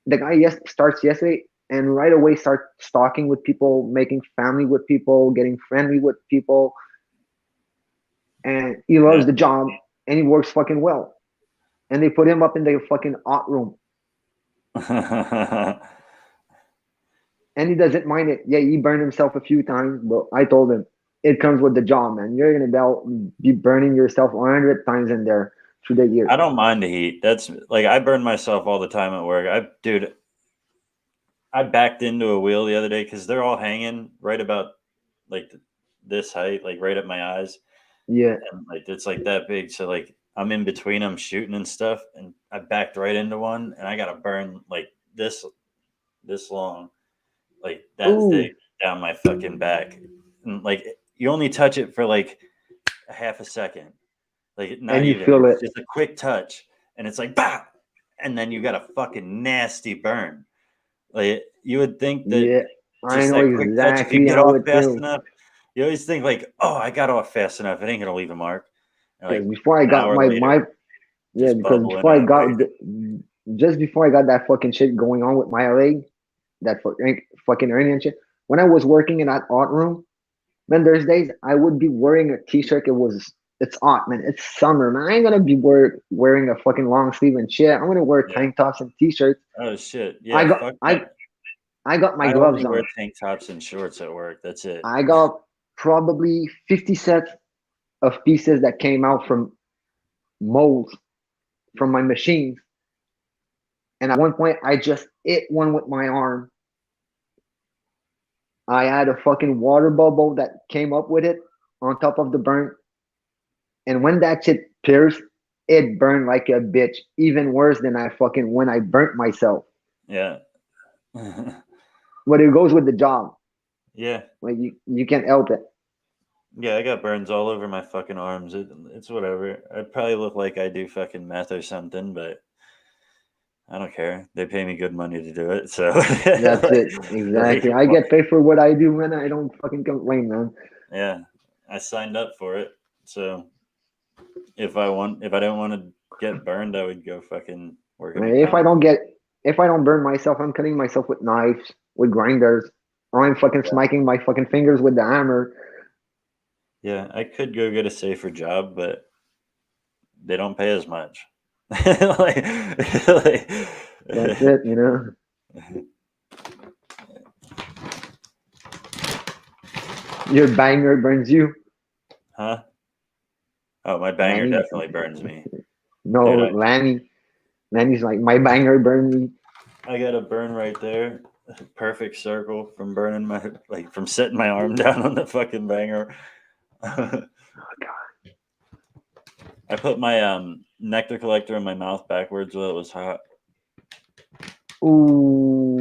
The guy starts yesterday and right away starts stalking with people, making family with people, getting friendly with people. And he loves Yeah. the job and he works fucking well. And they put him up in the fucking art room. And he doesn't mind it. Yeah, he burned himself a few times, but I told him it comes with the job, man. You're gonna be burning yourself 100 times in there through the year. I don't mind the heat. That's like I burn myself all the time at work. Dude, I backed into a wheel the other day because they're all hanging right about like this height, like right at my eyes, Yeah. and like it's like that big. So like I'm in between them shooting and stuff, and I backed right into one, and I got to burn like this long, like that Ooh. thick down my fucking back, and like you only touch it for like a half a second, like not And you even. feel it. It's just a quick touch, and it's like bah, and then you got a fucking nasty burn. Like you would think that Yeah. I just know that quick touch, if you exactly get how off it fast feels. enough, you always think like, oh, I got off fast enough. It ain't gonna leave a mark. And Because like before I an got hour later, yeah, just because bubbling before I up. got just before I got that fucking shit going on with my leg, that fucking hernia and shit. When I was working in that art room, man, there's days I would be wearing a t-shirt. It's hot, man. It's summer, man. I ain't gonna be wearing a fucking long sleeve and shit. I'm gonna wear Yeah. tank tops and t-shirts. Oh shit. I Yeah. got Fuck I that. I got my I gloves only wear on. tank tops and shorts at work. That's it. I got probably 50 sets of pieces that came out from molds from my machines. And at one point, I just hit one with my arm. I had a fucking water bubble that came up with it on top of the burn. And when that shit pierced, it burned like a bitch. Even worse than when I burnt myself. Yeah. But it goes with the job. Yeah. Like you can't help it. Yeah, I got burns all over my fucking arms. It's whatever. I probably look like I do fucking meth or something, but I don't care. They pay me good money to do it, so That's like, it. Exactly. I get paid for what I do, man. I don't fucking complain, man. yeah, I signed up for it. So if I didn't want to get burned, I would go fucking work at If I McDonald's. don't get, if I don't burn myself, I'm cutting myself with knives, with grinders, or I'm fucking smacking my fucking fingers with the hammer. Yeah, I could go get a safer job, but they don't pay as much. like, That's it, you know. Your banger burns you. huh? Oh, my banger Lanny, definitely burns me, no, dude. Lanny. Lanny's like my banger burns me. I got a burn right there. Perfect circle from burning from setting my arm down on the fucking banger. I put my nectar collector in my mouth backwards while it was hot. Ooh.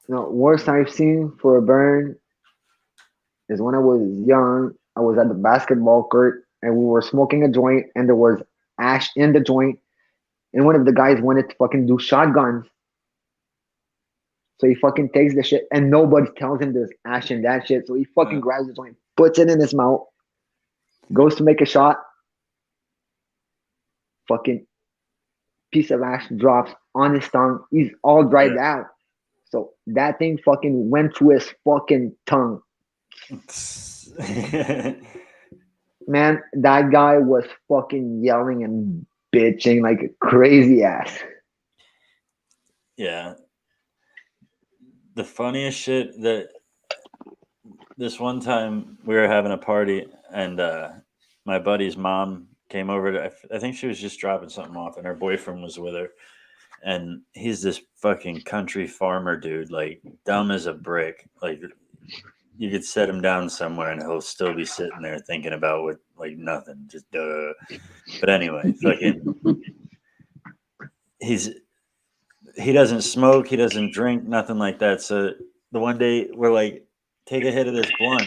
No, worst I've seen for a burn is when I was young. I was at the basketball court and we were smoking a joint and there was ash in the joint. And one of the guys wanted to fucking do shotguns. So he fucking takes the shit and nobody tells him there's ash in that shit. So he fucking grabs the joint, puts it in his mouth, goes to make a shot. Fucking piece of ash drops on his tongue. He's all dried out. So that thing fucking went through his fucking tongue. Man, that guy was fucking yelling and bitching like a crazy ass. Yeah. The funniest shit that this one time we were having a party and my buddy's mom came over to, I think she was just dropping something off and her boyfriend was with her. And he's this fucking country farmer dude, like dumb as a brick. Like you could set him down somewhere and he'll still be sitting there thinking about what, like nothing, just duh. But anyway, fucking, he doesn't smoke, he doesn't drink, nothing like that. So the one day we're like, take a hit of this blunt,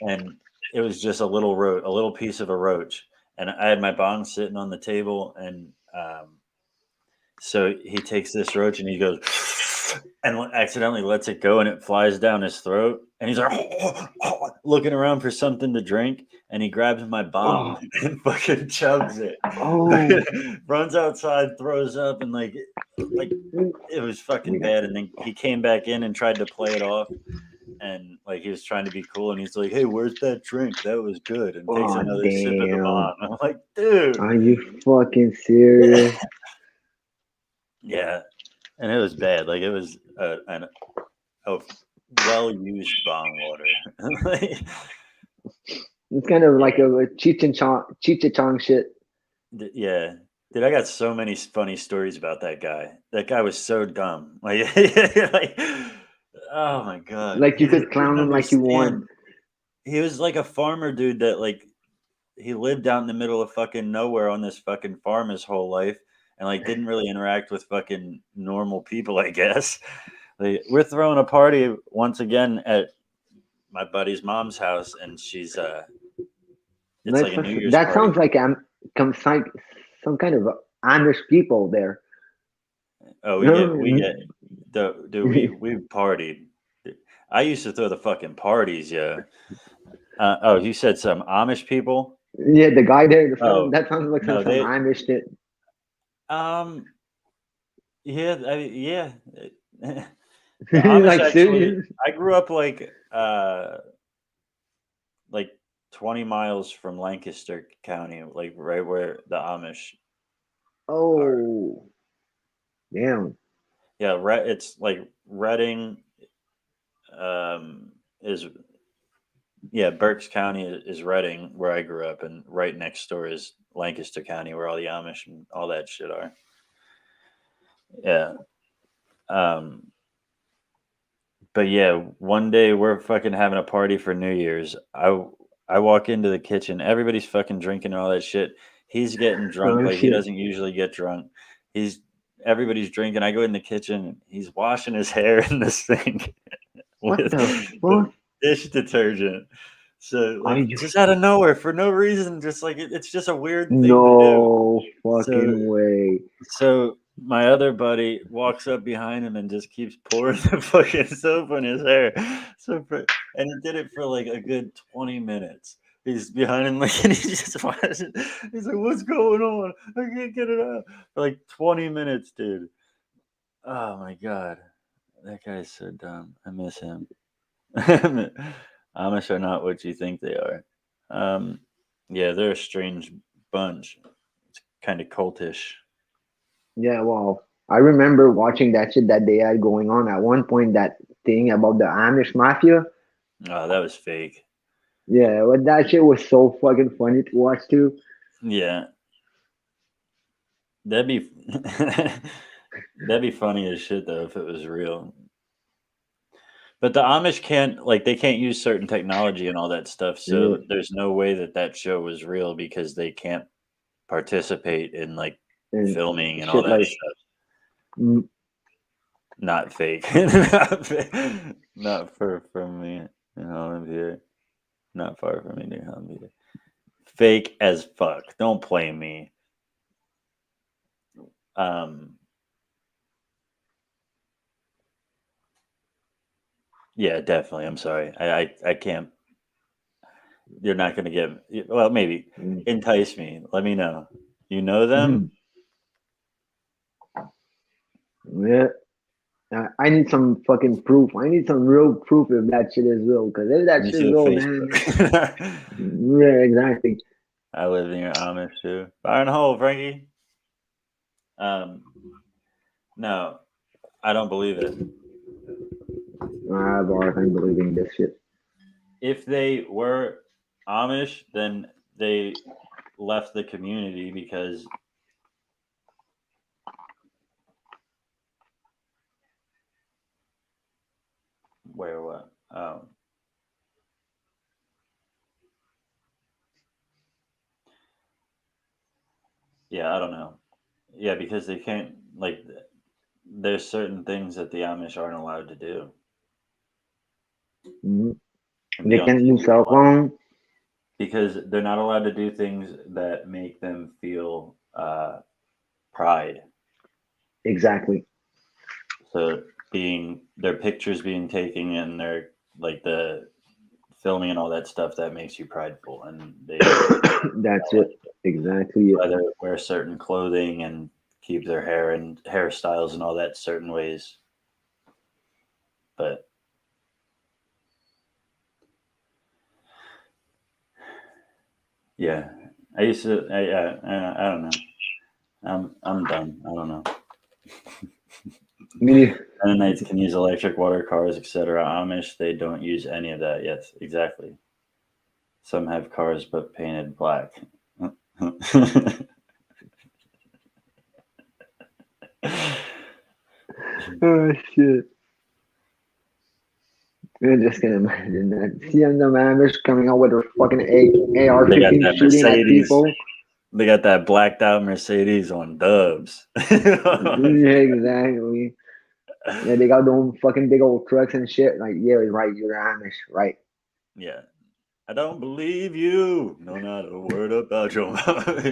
and it was just a little piece of a roach, and I had my bong sitting on the table, and so he takes this roach and he goes and accidentally lets it go and it flies down his throat. And he's like looking around for something to drink. And he grabs my bong and fucking chugs it. Runs outside, throws up, and like it was fucking bad. And then he came back in and tried to play it off. And like he was trying to be cool, and he's like, "Hey, where's that drink? That was good." And takes another sip of the bong. I'm like, "Dude, are you fucking serious?" Yeah, and it was bad. Like it was a well-used bong water. Like, It's kind of like a Cheech and Chong shit. yeah, dude, I got so many funny stories about that guy. That guy was so dumb. Like, oh my god, Like he you could just didn't clown him like you want. understand. He was like a farmer dude that like he lived out in the middle of fucking nowhere on this fucking farm his whole life, and like didn't really interact with fucking normal people, I guess. Like, we're throwing a party once again at my buddy's mom's house, and she's it's like a New Year's That party. sounds like some kind of Amish people there. Oh, we get dude, we partied. I used to throw the fucking parties, yeah. Oh, you said some Amish people? Yeah, the guy there. Oh, That sounds like no, some they Amish shit. um yeah, yeah. The Amish Like actually, serious. I grew up like 20 miles from Lancaster County, like right where the Amish are. Oh, damn. Yeah, it's like Reading is yeah, Berks County is Reading where I grew up, and right next door is Lancaster County where all the Amish and all that shit are. Yeah. Um but yeah, one day we're fucking having a party for New Year's. I walk into the kitchen, everybody's fucking drinking and all that shit. He's getting drunk Oh like he shit. doesn't usually get drunk. He's Everybody's drinking. I go in the kitchen, he's washing his hair in the sink What with the fuck? dish detergent. So Are like you? just out of nowhere for no reason, just like it's just a weird thing to do. No So fucking way. so my other buddy walks up behind him and just keeps pouring the fucking soap on his hair. And he did it for like a good 20 minutes. He's behind him like and he just watching. He's like, "What's going on? I can't get it out." For like 20 minutes, dude. Oh my god. That guy's so dumb. I miss him. Amish are not what you think they are. Um, yeah, they're a strange bunch. It's kind of cultish. Yeah, well, I remember watching that shit that they had going on at one point. That thing about the Amish mafia. Oh, that was fake. Yeah, but that shit was so fucking funny to watch too. Yeah, that'd be that'd be funny as shit though if it was real. But the Amish can't like they can't use certain technology and all that stuff. Yeah, So there's no way that that show was real because they can't participate in like and filming and all shit that like. stuff. Mm, Not fake. Not, not far from me in Holland here. Not far from me near Holland here. Fake as fuck. Don't play me. Um, yeah, definitely. I'm sorry. I can't. You're not going to get. Well, maybe mm, entice me. Let me know. You know them? mm. Yeah, I need some fucking proof. I need some real proof if that shit is real. Because if Let that me shit see is the real, man. Facebook. Yeah, exactly. I live near Amish too. Fire in the hole, Frankie. Um, no, I don't believe it. I have a hard time believing this shit. If they were Amish, then they left the community because where what? Yeah, I don't know. Yeah, because they can't like. There's certain things that the Amish aren't allowed to do. Mhm. And They be on can't use TV cell phone. because they're not allowed to do things that make them feel pride. Exactly. So being their pictures being taken and their like the filming and all that stuff that makes you prideful, and they That's it. Exactly it. either wear certain clothing and keep their hair and hairstyles and all that certain ways. But yeah, I used to. I don't know. I'm done. I don't know. Me, Mennonites can use electric water cars, etc. Amish, they don't use any of that. Yes, exactly. Some have cars but painted black. oh shit. I'm just gonna imagine that. Seeing the Amish coming out with their fucking They got AR-15 that shooting at Mercedes. people. They got that blacked out Mercedes on dubs. Yeah, exactly. Yeah, they got those fucking big old trucks and shit. Like, yeah, right, you're Amish, right? Yeah. I don't believe you. No, not a word about your mouth.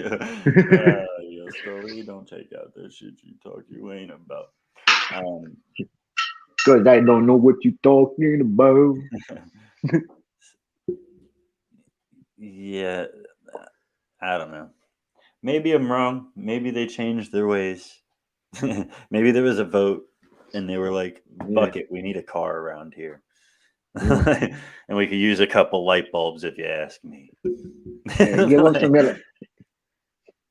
Your story. Don't take out that shit you talk you ain't about. Cause I don't know what you talking about. Yeah, I don't know. Maybe I'm wrong. Maybe they changed their ways. Maybe there was a vote and they were like, Yeah. fuck it, we need a car around here. Mm. And we could use a couple light bulbs if you ask me. Yeah,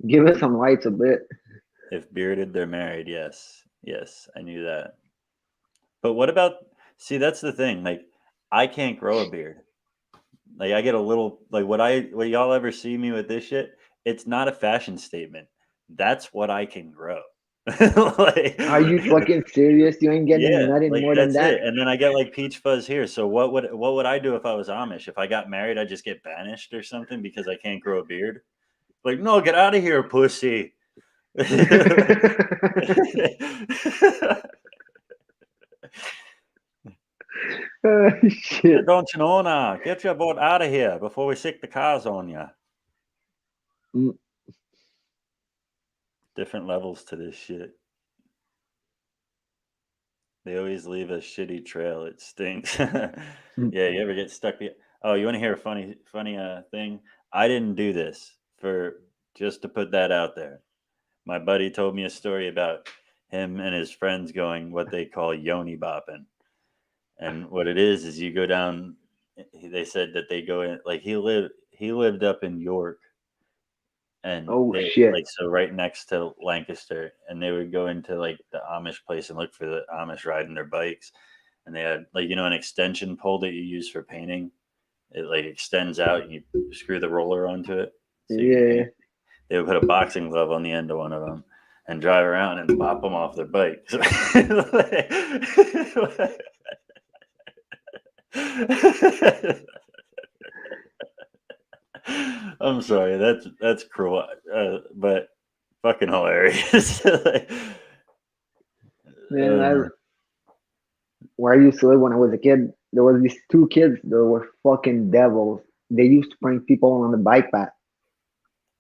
give us some lights a bit. If bearded, they're married. Yes. Yes, I knew that. But what about, see, that's the thing. Like, I can't grow a beard. Like, I get a little, like, what y'all ever see me with this shit, it's not a fashion statement. That's what I can grow. Like, Are you fucking serious? You ain't getting yeah, nothing like more than that's that. it. And then I get like peach fuzz here. So what would I do if I was Amish? If I got married, I'd just get banished or something because I can't grow a beard. Like, no, get out of here, pussy. Oh, shit. Don't you know now? Get your butt out of here before we sick the cars on you. Mm. Different levels to this shit. They always leave a shitty trail. It stinks. Yeah, you ever get stuck? Oh, you want to hear a funny thing? I didn't do this for just to put that out there. My buddy told me a story about him and his friends going what they call yoni bopping. And what it is you go down. They said that they go in like he lived up in York, and Oh they shit. like so right next to Lancaster, and they would go into like the Amish place and look for the Amish riding their bikes, and they had like an extension pole that you use for painting. It like extends out, and you screw the roller onto it so you can Yeah. paint. They would put a boxing glove on the end of one of them and drive around and bop them off their bikes. I'm sorry, that's cruel, but fucking hilarious. Man, Uh, where I used to live when I was a kid, there was these two kids that were fucking devils. They used to prank people on the bike path.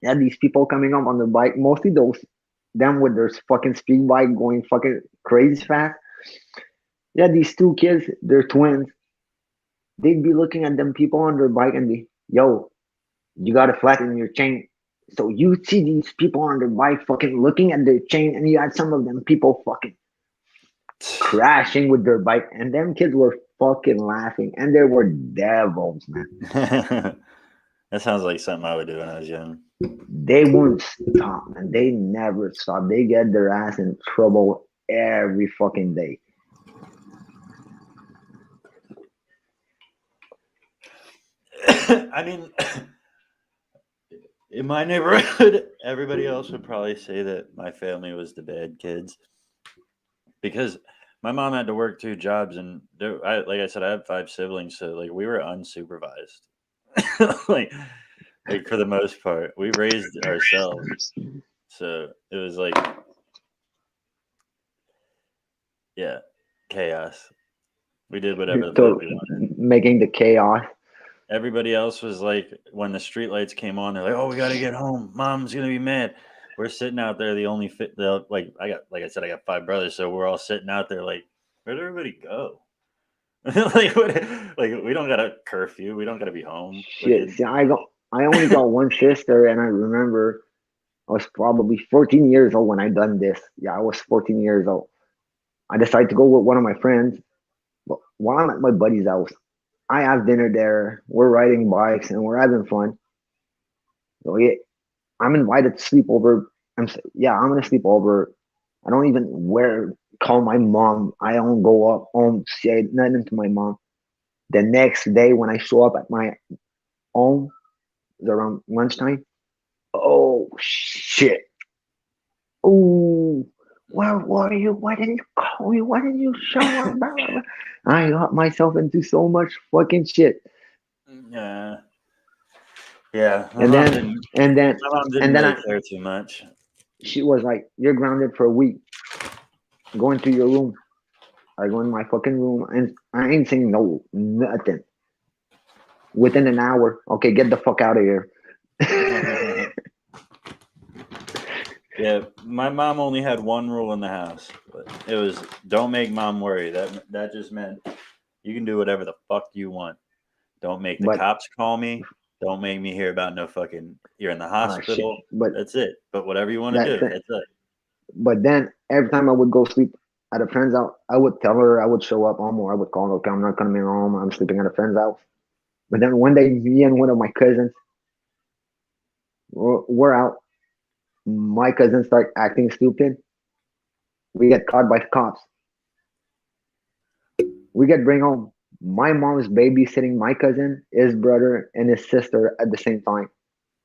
You had these people coming up on the bike, mostly those them with their fucking speed bike going fucking crazy fast. Yeah, these two kids, they're twins. They'd be looking at them people on their bike and be, yo, you gotta flatten your chain. So you see these people on their bike fucking looking at their chain, and you had some of them people fucking crashing with their bike, and them kids were fucking laughing, and they were devils, man. that sounds like something I would do when I was young. They wouldn't stop, man. They never stop. They get their ass in trouble every fucking day. I mean, in my neighborhood, everybody else would probably say that my family was the bad kids because my mom had to work 2 jobs, and like I said, I have 5 siblings, so like we were unsupervised, like for the most part, we raised ourselves. So it was like, yeah, chaos. We did whatever the fuck So we wanted. making the chaos. Everybody else was like, when the street lights came on, they're like, "Oh, we got to get home. Mom's gonna be mad." We're sitting out there. The only fit, like like I said, I got 5 brothers, so we're all sitting out there like, where'd everybody go? like, like we don't got a curfew. We don't got to be home. Shit. See, I only got one sister, and I remember I was probably 14 years old when I done this. Yeah, I was 14 years old. I decided to go with one of my friends. But while I'm at my buddy's house, I have dinner there. We're riding bikes and we're having fun. So yeah, I'm invited to sleep over. I'm gonna sleep over. I don't even call my mom. I don't go up home say nothing to my mom. The next day when I show up at my home, it's around lunchtime. Oh shit! Oh, where were you? Why didn't you call me? Why didn't you show up? Blah, blah, blah. I got myself into so much fucking shit. Yeah, yeah. And then and then My mom didn't and then really care too much. she was like, "You're grounded for a week. Go into your room." I go in my fucking room and I ain't saying no, nothing. Within an hour, okay, get the fuck out of here. Yeah, my mom only had one rule in the house, but it was don't make mom worry. That just meant you can do whatever the fuck you want. Don't make the But cops call me. Don't make me hear about no fucking you're in the shit. hospital. That's it. But whatever you want to That's do, it. that's it. But then every time I would go sleep at a friend's house, I would tell her I would show up home or I would call her, okay, I'm not coming home. I'm sleeping at a friend's house. But then one day, me and one of my cousins, we're out. My cousin start acting stupid. We get caught by the cops. We get bring home. My mom's babysitting my cousin, his brother, and his sister at the same time.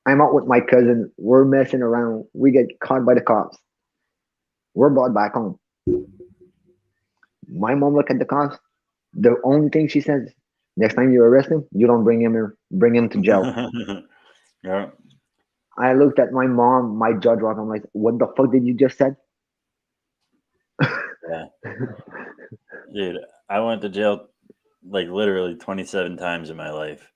I'm out with my cousin. We're messing around. We get caught by the cops. We're brought back home. My mom look at the cops. The only thing she says, next time you arrest him, you don't bring him here, bring him to jail. Yeah. I looked at my mom, my jaw dropped. I'm like, what the fuck did you just said? Yeah. Dude, I went to jail like literally 27 times in my life.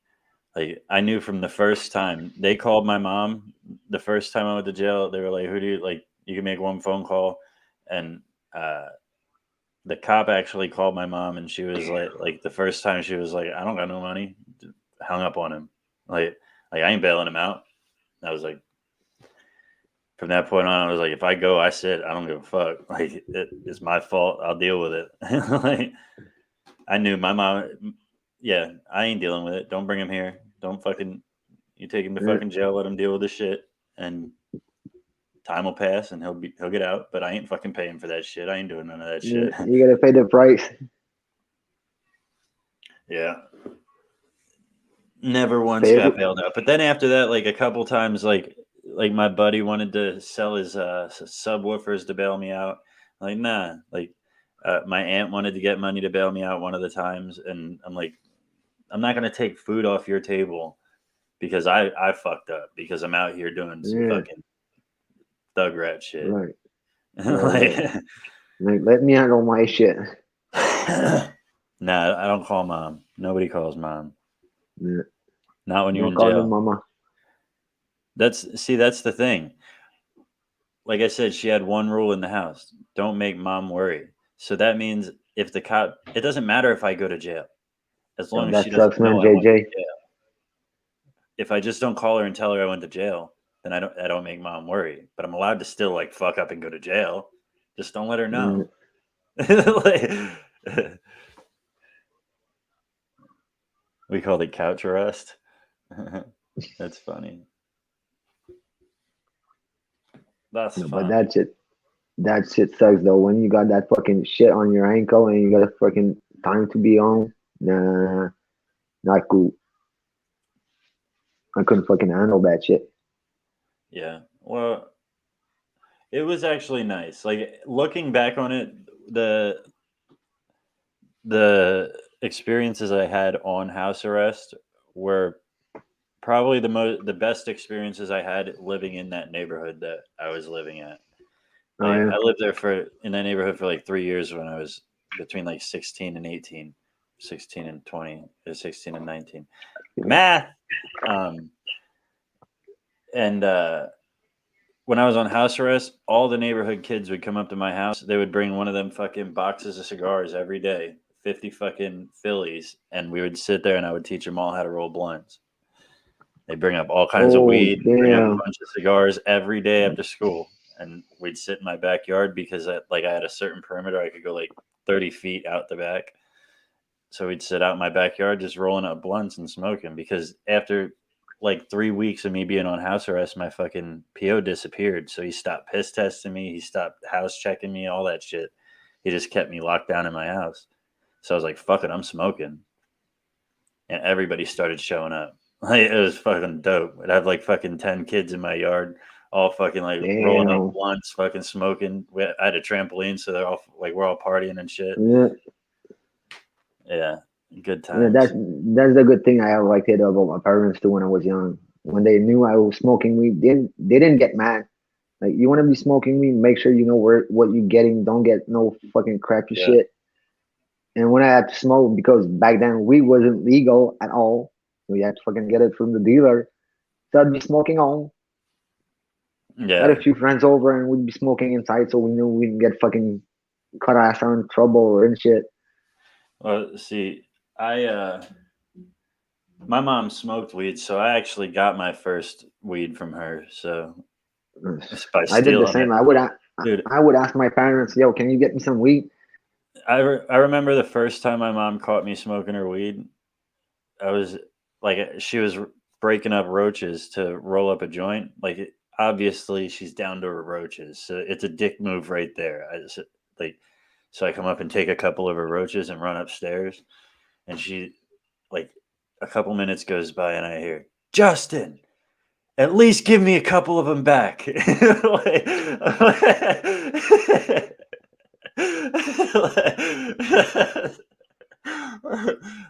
Like I knew from the first time they called my mom. The first time I went to jail, they were like, "Who do you like? You can make one phone call," and the cop actually called my mom, and she was like the first time she was like, "I don't got no money," hung up on him. Like I ain't bailing him out. I was like, from that point on, I was like, if I go, I sit. I don't give a fuck. Like it's my fault. I'll deal with it. Like I knew my mom. Yeah, I ain't dealing with it. Don't bring him here. Don't fucking. You take him to fucking jail. Let him deal with this shit, and time will pass, and he'll get out. But I ain't fucking paying for that shit. I ain't doing none of that shit. You gotta pay the price. Yeah. Never once Pay got bailed out. But then after that, like a couple times, like my buddy wanted to sell his subwoofers to bail me out. Like nah. Like my aunt wanted to get money to bail me out one of the times, and I'm like, I'm not gonna take food off your table because I fucked up because I'm out here doing some Yeah, fucking thug rat shit. right. Like, Like, let me handle my shit. nah, I don't call mom. Nobody calls mom. Yeah. Not when you're Don't in call your jail. mama. That's the thing. Like I said, she had one rule in the house: don't make mom worry. So that means if the cop, it doesn't matter if I go to jail, as Yo, long as she that doesn't sucks, man, know I went to JJ. jail. If I just don't call her and tell her I went to jail, then I don't make mom worry. But I'm allowed to still like fuck up and go to jail. Just don't let her know. Like, we called it couch arrest. That's funny. That's No, but fun. that shit sucks though. When you got that fucking shit on your ankle and you got a fucking time to be home, nah, not cool. I couldn't fucking handle that shit. Yeah. Well, it was actually nice. Like looking back on it, the experiences I had on house arrest were probably the best experiences I had living in that neighborhood that I was living at. Oh Like yeah. I lived there in that neighborhood for like 3 years when I was between like 16 and 18, 16 and 20, 16 and 19. Math. Um, and when I was on house arrest, all the neighborhood kids would come up to my house. They would bring one of them fucking boxes of cigars every day, 50 fucking Phillies, and we would sit there and I would teach them all how to roll blunts. They bring up all kinds of Oh weed, bring up a damn. bunch of cigars every day after school, and we'd sit in my backyard because I had a certain perimeter. I could go like 30 feet out the back, so we'd sit out in my backyard just rolling up blunts and smoking. Because after like 3 weeks of me being on house arrest, my fucking PO disappeared. So he stopped piss testing me, he stopped house checking me, all that shit. He just kept me locked down in my house. So I was like, "Fuck it, I'm smoking," and everybody started showing up. Like, it was fucking dope. I'd have like fucking 10 kids in my yard, all fucking like rolling up Damn. blunts, fucking smoking. I had a trampoline, so they're all like, we're all partying and shit. Yeah. Yeah, good Yeah, times. that's the good thing I liked it about my parents too when I was young. When they knew I was smoking weed, they didn't get mad. Like you want to be smoking weed, make sure you know what you're getting. Don't get no fucking crappy Yeah, shit. And when I had to smoke, because back then weed wasn't legal at all, we had to fucking get it from the dealer. So I'd be smoking home. I had yeah. a few friends over and we'd be smoking inside, so we knew we didn't get fucking cut ass or in trouble or in shit. Well, see, I my mom smoked weed, so I actually got my first weed from her. So it's by I did the stealing it, same. dude. I would ask my parents, "Yo, can you get me some weed?" I remember the first time my mom caught me smoking her weed. I was like, she was breaking up roaches to roll up a joint. Like, obviously, she's down to her roaches. So it's a dick move right there. I just like, so I come up and take a couple of her roaches and run upstairs, and she, like, a couple minutes goes by, and I hear, "Justin, at least give me a couple of them back."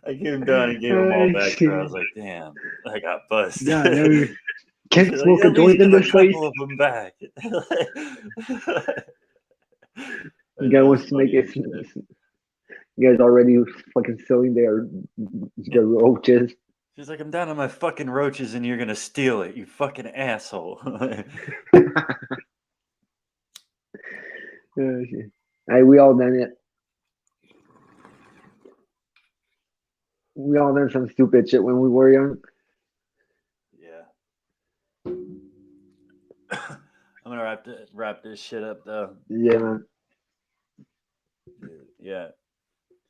I came down and gave them all back to her. I was like, "Damn, I got busted." God, no, can't She's like, smoke a "At least joint in give a this place. couple of them back." You That guys was wants to make funny it. as shit. You guys already fucking selling their roaches. She's like, "I'm down on my fucking roaches, and you're gonna steal it, you fucking asshole." Oh, shit. Hey, we all done it. We all done some stupid shit when we were young. Yeah. I'm gonna wrap this shit up though. Yeah, man. Yeah.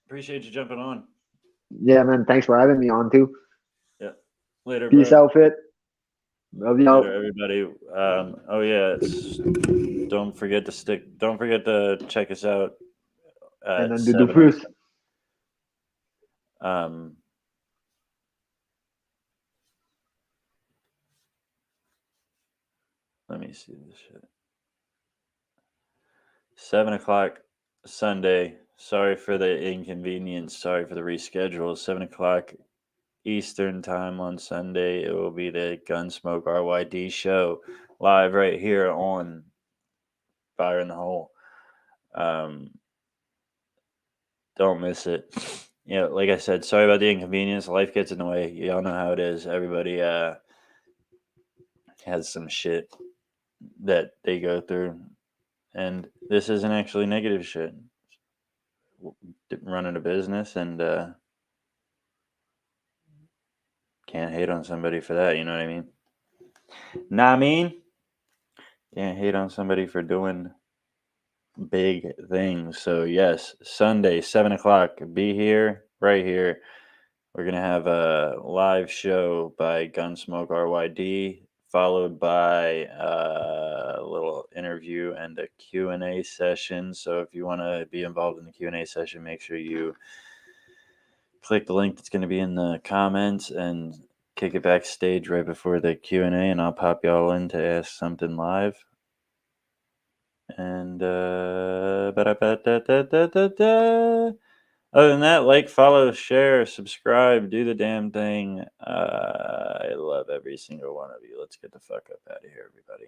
Appreciate you jumping on. Yeah, man. Thanks for having me on too. Yeah. Later, Peace bro. out, Fit. Love Later, y'all. everybody. Oh yeah. Don't forget to check us out And at then do 7. first. Um. Let me see this shit. 7 o'clock Sunday. Sorry for the inconvenience. Sorry for the reschedule. 7 o'clock Eastern time on Sunday. It will be the Gunsmoke-RYD show live right here on Fire in the Hole. Don't miss it. Like I said, sorry about the inconvenience. Life gets in the way. Y'all know how it is. Everybody has some shit that they go through. And this isn't actually negative shit. Running a business and can't hate on somebody for that. You know what I mean? Nah, I mean, can't hate on somebody for doing big things. So yes, Sunday, 7 o'clock. Be here, right here. We're gonna have a live show by Gunsmoke-RYD, followed by a little interview and a Q&A session. So if you want to be involved in the Q&A session, make sure you click the link that's going to be in the comments and kick it backstage right before the Q&A, and I'll pop y'all in to ask something live. And other than that, like, follow, share, subscribe, do the damn thing. I love every single one of you. Let's get the fuck up out of here, everybody.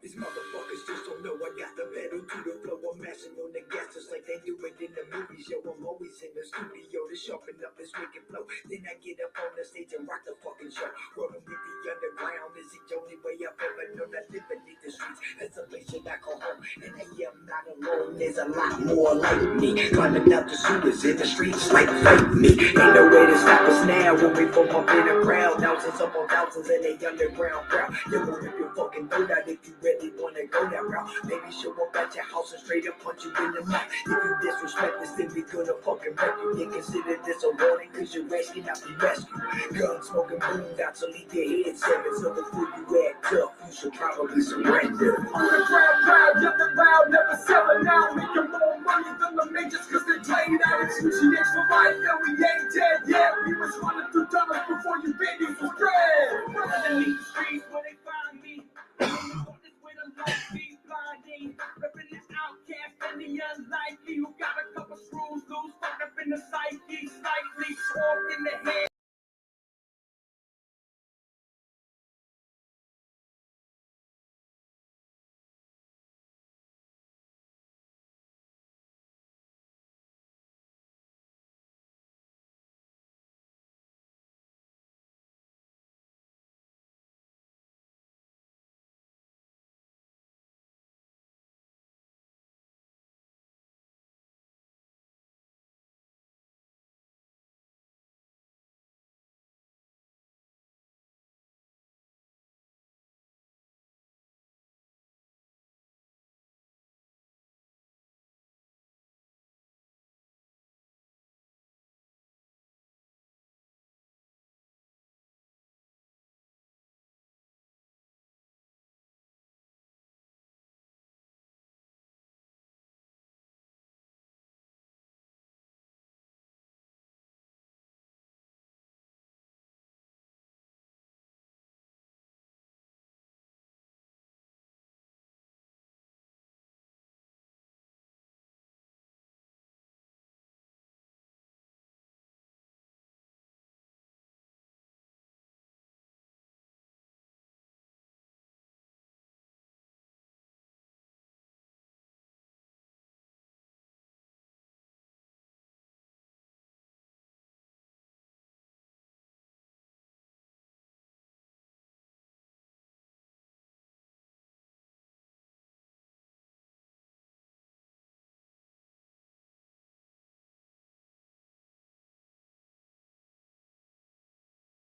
These motherfuckers just don't know I got the pedal to the floor. I'm mashing on the gas just like they do it in the movies. Yo, I'm always in the studio to sharpen up this wicked flow. Then I get up on the stage and rock the fucking show. Rolling with the underground is the only way I've ever known to live beneath the streets. It's a place that I call home, and I am not alone. There's a lot more like me, climbing out the sewers in the streets like fight me. Ain't no way to stop us now when we form up in a crowd. Thousands upon thousands in the underground crowd. You will rip your fucking throat out if you really wanna go that route. Maybe show up at your house and straight up punch you in the mouth. If you disrespect us, then we gonna fucking wreck you. You consider this a warning, cause you're rescued, not be rescued. Gun smoking boom got to leave your head seven. So before you act tough, you should probably surrender. Underground crowd, never loud, never selling out. Making more money than the majors cause they played out. It's UGX for life and we ain't dead yet. We was running through dollars before you babies was bred. Running in the streets where they find me. This way the low beat blinding. Ripping the outcast and the unlikely.